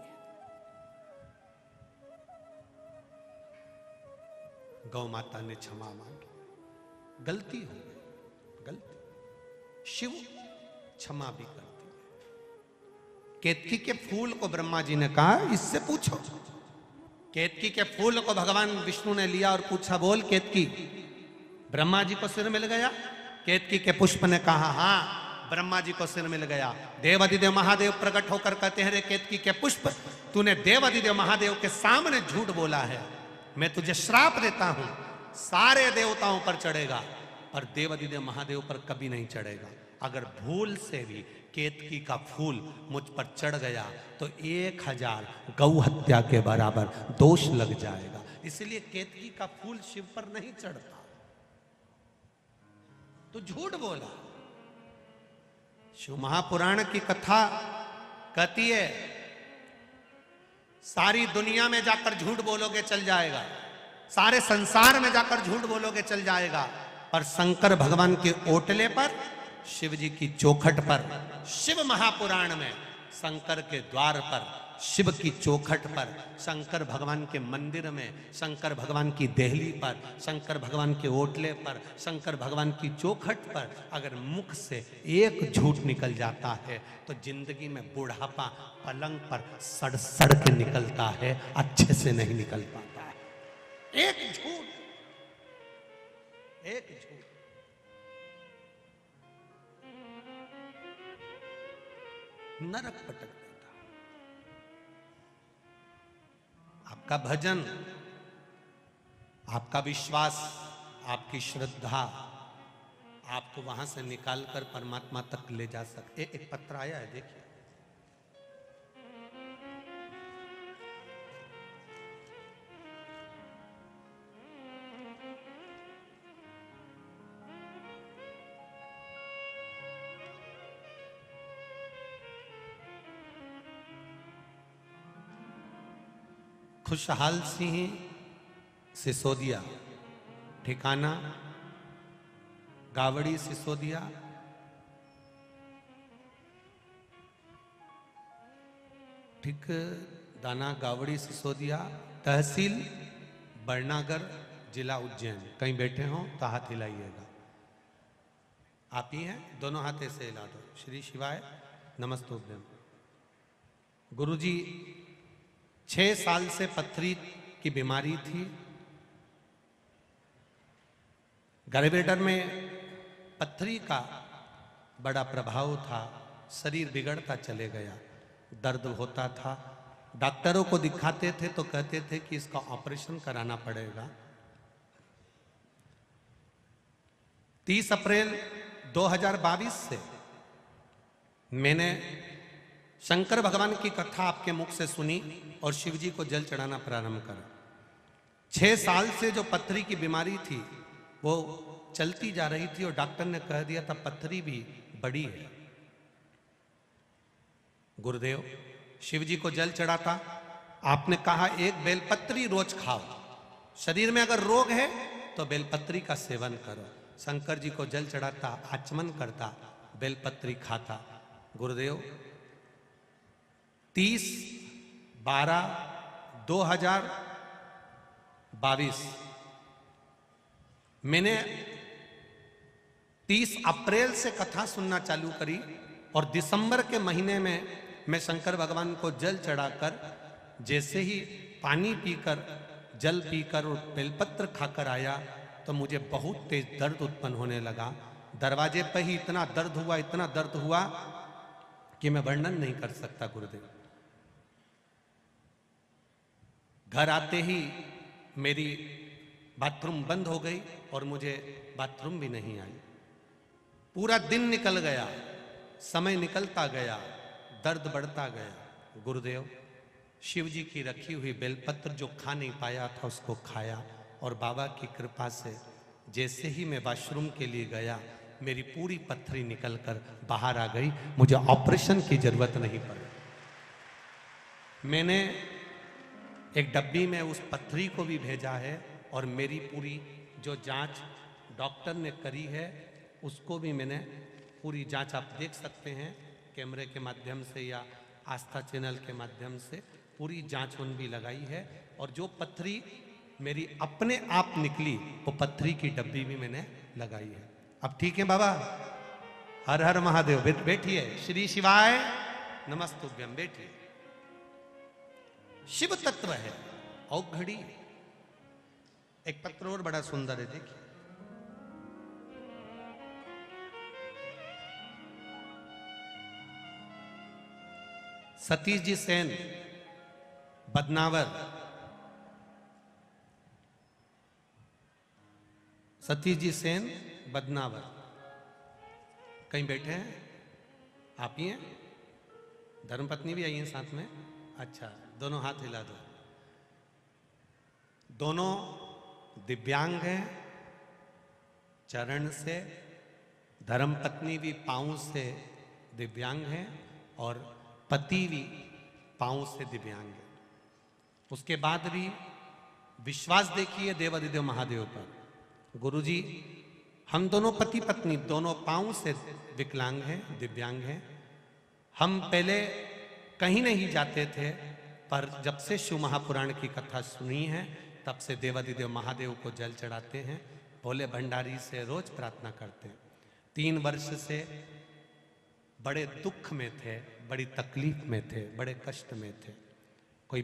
गौ माता ने क्षमा मांगी, गलती हो गई, गलती। शिव क्षमा भी करती है। केतकी के फूल को ब्रह्मा जी ने कहा इससे पूछो। केतकी के फूल को भगवान विष्णु ने लिया और पूछा, बोल केतकी ब्रह्मा जी को सिर मिल गया? केतकी के पुष्प ने कहा हाँ ब्रह्मा जी को सिर मिल गया। देवाधिदेव महादेव प्रकट होकर कहते हैं, रे केतकी के पुष्प तूने देवाधिदेव महादेव के सामने झूठ बोला है, मैं तुझे श्राप देता हूं, सारे देवताओं पर चढ़ेगा पर देवाधिदेव महादेव पर कभी नहीं चढ़ेगा। अगर भूल से भी केतकी का फूल मुझ पर चढ़ गया तो 1000 गौ हत्या के बराबर दोष लग जाएगा। इसलिए केतकी का फूल शिव पर नहीं चढ़ता। तो झूठ बोला। शिव महापुराण की कथा कहती है सारी दुनिया में जाकर झूठ बोलोगे चल जाएगा, सारे संसार में जाकर झूठ बोलोगे चल जाएगा, पर शंकर भगवान के ओटले पर, शिव जी की चौखट पर, शिव महापुराण में शंकर के द्वार पर, शिव की चौखट पर, शंकर भगवान के मंदिर में, शंकर भगवान की देहली पर, शंकर भगवान के ओटले पर, शंकर भगवान की चौखट पर अगर मुख से एक झूठ निकल जाता है तो जिंदगी में बुढ़ापा पलंग पर सड़ सड़ के निकलता है, अच्छे से नहीं निकल पाता है। एक झूठ, एक झूठ नरक पटक देता। आपका भजन, आपका विश्वास, आपकी श्रद्धा आपको वहां से निकालकर परमात्मा तक ले जा सकते। एक पत्र आया है, देखिए। खुशहाल सिंह सिसोदिया, ठिकाना गावड़ी सिसोदिया, ठीक दाना गावड़ी सिसोदिया, तहसील बरनागर, जिला उज्जैन। कहीं बैठे हो तो हाथ हिलाइएगा। आप ही हैं, दोनों हाथे से हिला दो। श्री शिवाय नमस्तुभ्यम। गुरुजी 6 साल से पथरी की बीमारी थी। गर्भेडर में पथरी का बड़ा प्रभाव था, शरीर बिगड़ता चले गया, दर्द होता था। डॉक्टरों को दिखाते थे तो कहते थे कि इसका ऑपरेशन कराना पड़ेगा। 30 अप्रैल 2022 से मैंने शंकर भगवान की कथा आपके मुख से सुनी और शिव जी को जल चढ़ाना प्रारंभ करा। 6 साल से जो पथरी की बीमारी थी वो चलती जा रही थी और डॉक्टर ने कह दिया था पथरी भी बड़ी है। गुरुदेव शिव जी को जल चढ़ाता, आपने कहा एक बेलपत्री रोज खाओ, शरीर में अगर रोग है तो बेलपत्री का सेवन करो। शंकर जी को जल चढ़ाता, आचमन करता, बेलपत्री खाता। गुरुदेव 30/12/2022 मैंने 30 अप्रैल से कथा सुनना चालू करी और दिसंबर के महीने में मैं शंकर भगवान को जल चढ़ाकर, जैसे ही पानी पीकर, जल पीकर और बेलपत्र खाकर आया तो मुझे बहुत तेज दर्द उत्पन्न होने लगा। दरवाजे पर ही इतना दर्द हुआ कि मैं वर्णन नहीं कर सकता। गुरुदेव घर आते ही मेरी बाथरूम बंद हो गई और मुझे बाथरूम भी नहीं आई। पूरा दिन निकल गया, समय निकलता गया, दर्द बढ़ता गया। गुरुदेव शिव जी की रखी हुई बेलपत्र जो खा नहीं पाया था उसको खाया और बाबा की कृपा से जैसे ही मैं वॉशरूम के लिए गया मेरी पूरी पथरी निकलकर बाहर आ गई। मुझे ऑपरेशन की जरूरत नहीं पड़ी। मैंने एक डब्बी में उस पथरी को भी भेजा है और मेरी पूरी जो जांच डॉक्टर ने करी है उसको भी मैंने पूरी जांच आप देख सकते हैं कैमरे के माध्यम से या आस्था चैनल के माध्यम से पूरी जांच उन भी लगाई है। और जो पथरी मेरी अपने आप निकली वो पथरी की डब्बी भी मैंने लगाई है। अब ठीक है बाबा? हर हर महादेव। बैठिए। श्री शिवाय नमस्तुभ्यम। बैठिए। शिव तत्व है औघड़ी। एक पत्र और बड़ा सुंदर है, देखिए। सतीश जी सेन, बदनावर। सतीश जी सेन, बदनावर। कहीं बैठे हैं? आप ही हैं? धर्मपत्नी भी आई है साथ में? अच्छा, दोनों हाथ हिला दो। दोनों दिव्यांग हैं चरण से, धर्मपत्नी भी पांव से दिव्यांग हैं और पति भी पांव से दिव्यांग है। उसके बाद भी विश्वास देखिए देवाधिदेव महादेव पर। गुरुजी हम दोनों पति पत्नी दोनों पांव से विकलांग हैं, दिव्यांग हैं। हम पहले कहीं नहीं जाते थे, पर जब से शिव महापुराण की कथा सुनी है तब से देवादिदेव महादेव को जल चढ़ाते हैं, भोले भंडारी से रोज प्रार्थना करते हैं। 3 वर्ष से बड़े दुख में थे, बड़ी तकलीफ में थे, बड़े कष्ट में थे। कोई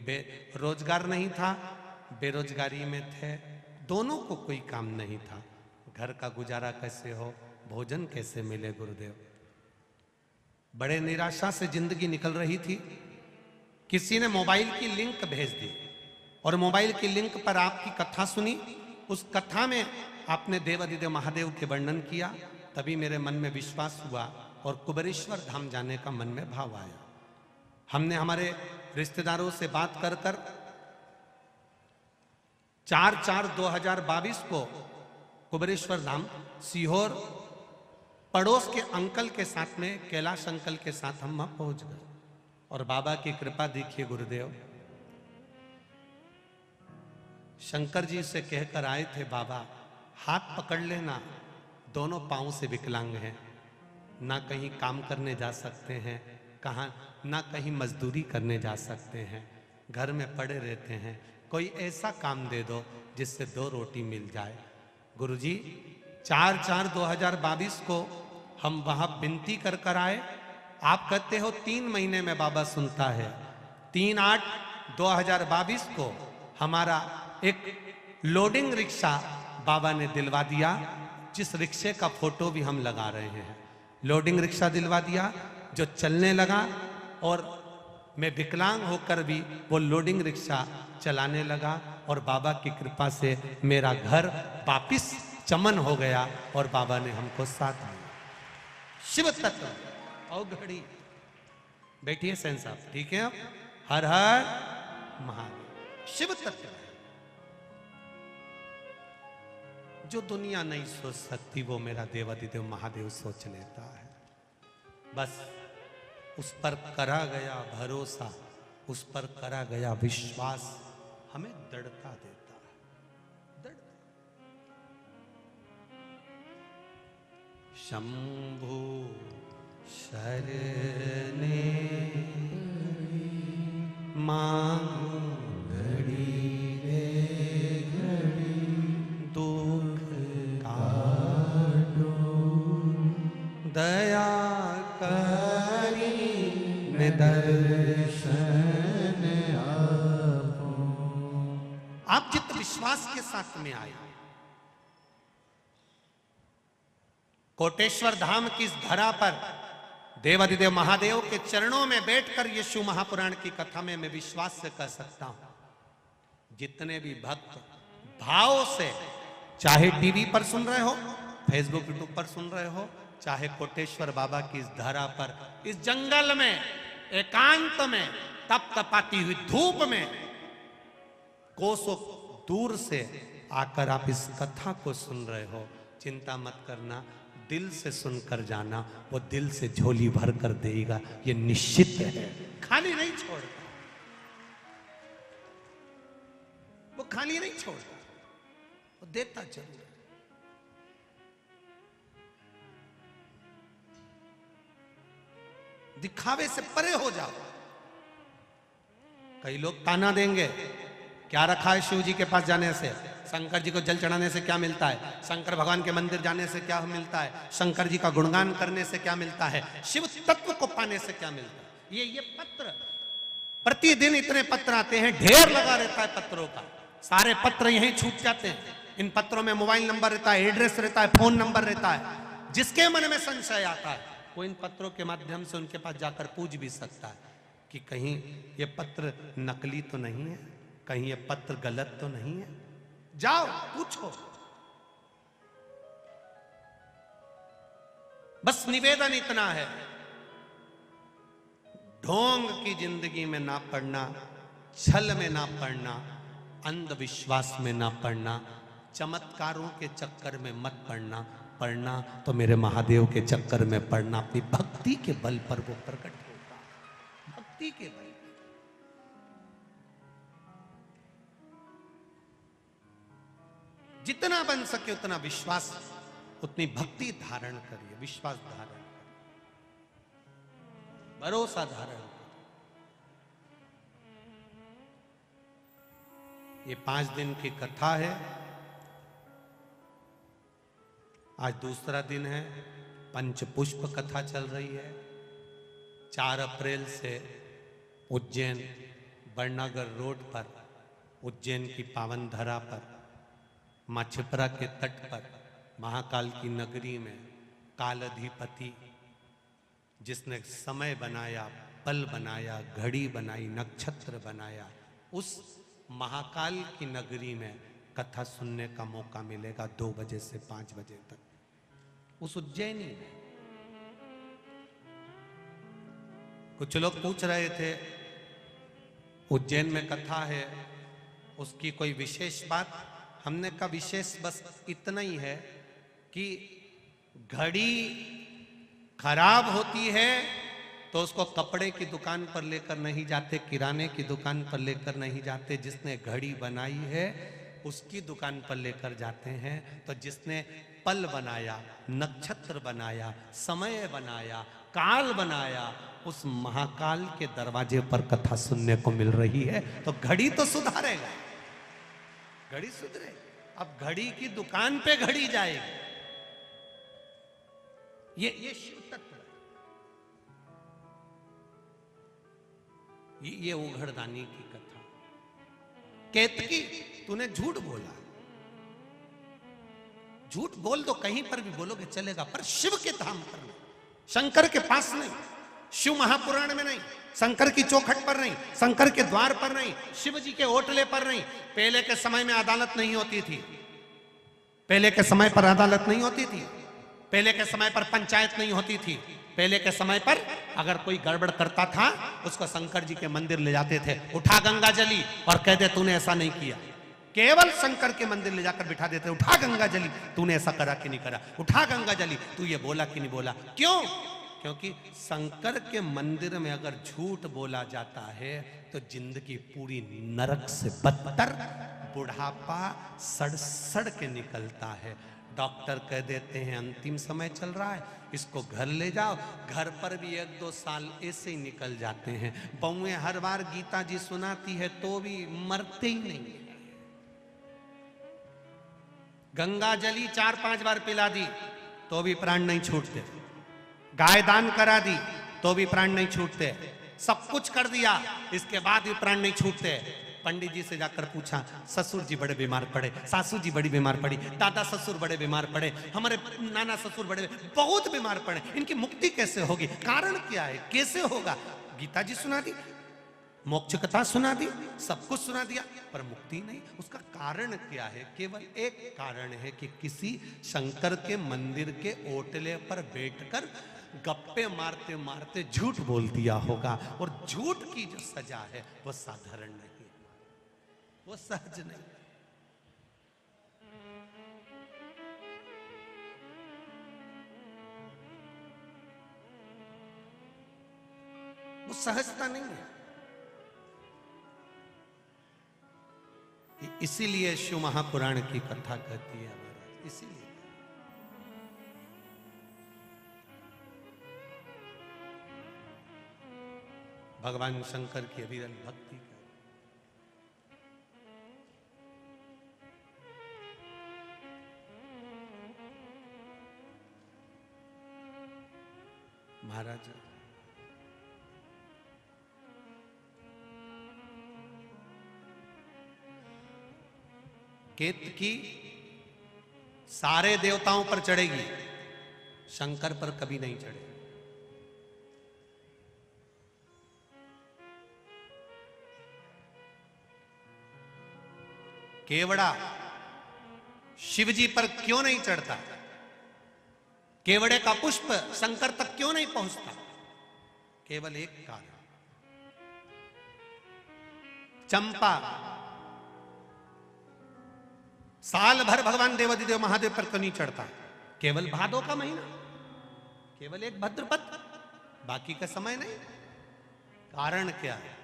रोजगार नहीं था, बेरोजगारी में थे, दोनों को कोई काम नहीं था। घर का गुजारा कैसे हो, भोजन कैसे मिले गुरुदेव। बड़े निराशा से जिंदगी निकल रही थी। किसी ने मोबाइल की लिंक भेज दी और मोबाइल की लिंक पर आपकी कथा सुनी। उस कथा में आपने देवादिदेव महादेव के वर्णन किया, तभी मेरे मन में विश्वास हुआ और कुबेरेश्वर धाम जाने का मन में भाव आया। हमने हमारे रिश्तेदारों से बात कर 4/4/2022 को कुबेरेश्वर धाम सीहोर पड़ोस के अंकल के साथ में, कैलाश अंकल के साथ हम वहां पहुंच गए। और बाबा की कृपा देखिए गुरुदेव, शंकर जी से कहकर आए थे, बाबा हाथ पकड़ लेना, दोनों पांव से विकलांग हैं, ना कहीं काम करने जा सकते हैं, कहाँ ना कहीं मजदूरी करने जा सकते हैं, घर में पड़े रहते हैं, कोई ऐसा काम दे दो जिससे 2 रोटी मिल जाए। गुरुजी 4/4/2022 को हम वहां विनती कर आए। आप कहते हो 3 महीने में बाबा सुनता है। 3/8/2022 को हमारा एक लोडिंग रिक्शा बाबा ने दिलवा दिया, जिस रिक्शे का फोटो भी हम लगा रहे हैं। लोडिंग रिक्शा दिलवा दिया जो चलने लगा, और मैं विकलांग होकर भी वो लोडिंग रिक्शा चलाने लगा। और बाबा की कृपा से मेरा घर वापिस चमन हो गया और बाबा ने हमको साथ दिया। शिव तत्व और घड़ी बैठिए सेन साहब, ठीक है। अब हर हर महादेव। शिव तत्व जो दुनिया नहीं सोच सकती वो मेरा देवादिदेव महादेव सोच लेता है। बस उस पर करा गया भरोसा, उस पर करा गया विश्वास हमें दृढ़ता देता है। शंभु शरणे मांगू घड़ी रे घड़ी दुख काटो, दया करी दर्शन आपो। आप जित विश्वास के साथ में आए, कोटेश्वर धाम की इस धरा पर देवादिदेव महादेव के चरणों में बैठकर ये शिव महापुराण की कथा में मैं विश्वास से कह सकता हूं, जितने भी भक्त भाव से, चाहे टीवी पर सुन रहे हो, फेसबुक यूट्यूब पर सुन रहे हो, चाहे कोटेश्वर बाबा की इस धरा पर, इस जंगल में एकांत में तप तपाती हुई धूप में कोसों दूर से आकर आप इस कथा को सुन रहे हो, चिंता मत करना, दिल से सुनकर जाना, वो दिल से झोली भर कर देगा, ये निश्चित है। खाली नहीं छोड़ता, वो खाली नहीं छोड़ता, वो देता जरूर। दिखावे से परे हो जाओ। कई लोग ताना देंगे, क्या रखा है शिव जी के पास जाने से, शंकर जी को जल चढ़ाने से क्या मिलता है, शंकर भगवान के मंदिर जाने से क्या मिलता है, शंकर जी का गुणगान करने से क्या मिलता है, शिव तत्व को पाने से क्या मिलता है। ये पत्र प्रतिदिन इतने पत्र आते हैं, ढेर लगा रहता है पत्रों का, सारे पत्र यहीं छूट जाते हैं। इन पत्रों में मोबाइल नंबर रहता है, एड्रेस रहता है, फोन नंबर रहता है। जिसके मन में संशय आता है वो इन पत्रों के माध्यम से उनके पास जाकर पूछ भी सकता है कि कहीं ये पत्र नकली तो नहीं है, कहीं ये पत्र गलत तो नहीं है। जाओ पूछो। बस निवेदन इतना है, ढोंग की जिंदगी में ना पड़ना, छल में ना पड़ना, अंधविश्वास में ना पड़ना, चमत्कारों के चक्कर में मत पड़ना। पढ़ना तो मेरे महादेव के चक्कर में पढ़ना, अपनी भक्ति के बल पर वो प्रकट होगा, भक्ति के बल। जितना बन सके उतना विश्वास उतनी भक्ति धारण करिए, विश्वास धारण करिए, भरोसा धारण करिए। ये 5 दिन की कथा है। आज दूसरा दिन है। पंचपुष्प कथा चल रही है। 4 अप्रैल से उज्जैन बड़नगर रोड पर, उज्जैन की पावन धरा पर, माँ छिपरा के तट पर, महाकाल की नगरी में कालाधिपति जिसने समय बनाया, पल बनाया, घड़ी बनाई, नक्षत्र बनाया, उस महाकाल की नगरी में कथा सुनने का मौका मिलेगा 2 बजे से 5 बजे तक, उस उज्जैनी में। कुछ लोग पूछ रहे थे उज्जैन में कथा है, उसकी कोई विशेष बात? हमने कहा विशेष बस इतना ही है कि घड़ी खराब होती है तो उसको कपड़े की दुकान पर लेकर नहीं जाते, किराने की दुकान पर लेकर नहीं जाते, जिसने घड़ी बनाई है उसकी दुकान पर लेकर जाते हैं। तो जिसने पल बनाया, नक्षत्र बनाया, समय बनाया, काल बनाया, उस महाकाल के दरवाजे पर कथा सुनने को मिल रही है। तो घड़ी तो सुधारेगा, घड़ी सुधरेगी। अब घड़ी की दुकान पे घड़ी जाएगी। ये शिव तत्व है। ये उघड़दानी की कथा। केतकी, तूने झूठ बोला। झूठ बोल दो, कहीं पर भी बोलोगे चलेगा, पर शिव के धाम पर नहीं, शंकर के पास नहीं, शिव महापुराण में नहीं, शंकर की चौखट पर नहीं, शंकर के द्वार पर नहीं, शिव जी के ओटले पर नहीं। पहले के समय में अदालत नहीं होती थी, पहले के समय पर अदालत नहीं होती थी, पहले के समय पर पंचायत नहीं होती थी। पहले के समय पर अगर कोई गड़बड़ करता था उसको शंकर जी के मंदिर ले जाते थे, उठा गंगा जली, और कह दे तूने ऐसा नहीं किया। केवल शंकर के मंदिर ले जाकर बिठा देते, उठा गंगा जली, तूने ऐसा करा कि नहीं करा, उठा गंगा जली, तू ये बोला कि नहीं बोला। क्यों? क्योंकि शंकर के मंदिर में अगर झूठ बोला जाता है तो जिंदगी पूरी नरक से बदतर, बुढ़ापा सड़ के निकलता है। डॉक्टर कह देते हैं अंतिम समय चल रहा है, इसको घर ले जाओ, घर पर भी 1-2 साल ऐसे ही निकल जाते हैं। बहुएं हर बार गीता जी सुनाती है तो भी मरते ही नहीं। गंगा जली 4-5 बार पिला दी तो भी प्राण नहीं छूटते, गाय दान करा दी तो भी प्राण नहीं छूटते, सब कुछ कर दिया इसके बाद भी प्राण नहीं छूटते। पंडित जी से जाकर पूछा, ससुर जी बड़े बीमार पड़े, सासू जी बड़ी बीमार पड़ी, दादा ससुर बड़े बीमार पड़े, हमारे नाना ससुर बड़े बहुत बीमार पड़े, इनकी मुक्ति कैसे होगी, कारण क्या है, कैसे होगा? गीता जी सुना दी, मोक्ष कथा सुना दी, सब कुछ सुना दिया, पर मुक्ति नहीं। उसका कारण क्या है? केवल एक कारण है कि किसी शंकर के मंदिर के ओटले पर बैठकर गप्पे मारते मारते झूठ बोल दिया होगा। और झूठ की जो सजा है वो साधारण नहीं, वो सहज नहीं। वो सहजता नहीं है। इसीलिए शिव महापुराण की कथा कहती है महाराज, इसीलिए। भगवान शंकर की अविरल भक्ति का महाराज केतकी सारे देवताओं पर चढ़ेगी, शंकर पर कभी नहीं चढ़ेगी। केवड़ा शिवजी पर क्यों नहीं चढ़ता? केवड़े का पुष्प शंकर तक क्यों नहीं पहुंचता? केवल एक कारण, चंपा साल भर भगवान देवादिदेव महादेव पर क्यों नहीं चढ़ता? केवल भादो का महीना, केवल एक भद्रपद, बाकी का समय नहीं। कारण क्या है?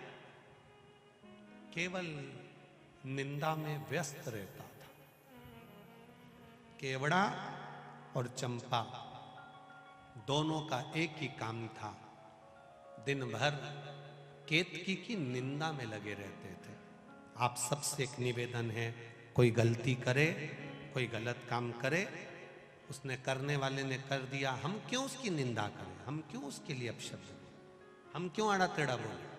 केवल निंदा में व्यस्त रहता था। केवड़ा और चंपा दोनों का एक ही काम था, दिन भर केतकी की निंदा में लगे रहते थे। आप सबसे एक निवेदन है, कोई गलती करे, कोई गलत काम करे, उसने करने वाले ने कर दिया, हम क्यों उसकी निंदा करें, हम क्यों उसके लिए अपशब्द बोलें, हम क्यों आड़ा टेढ़ा बोले।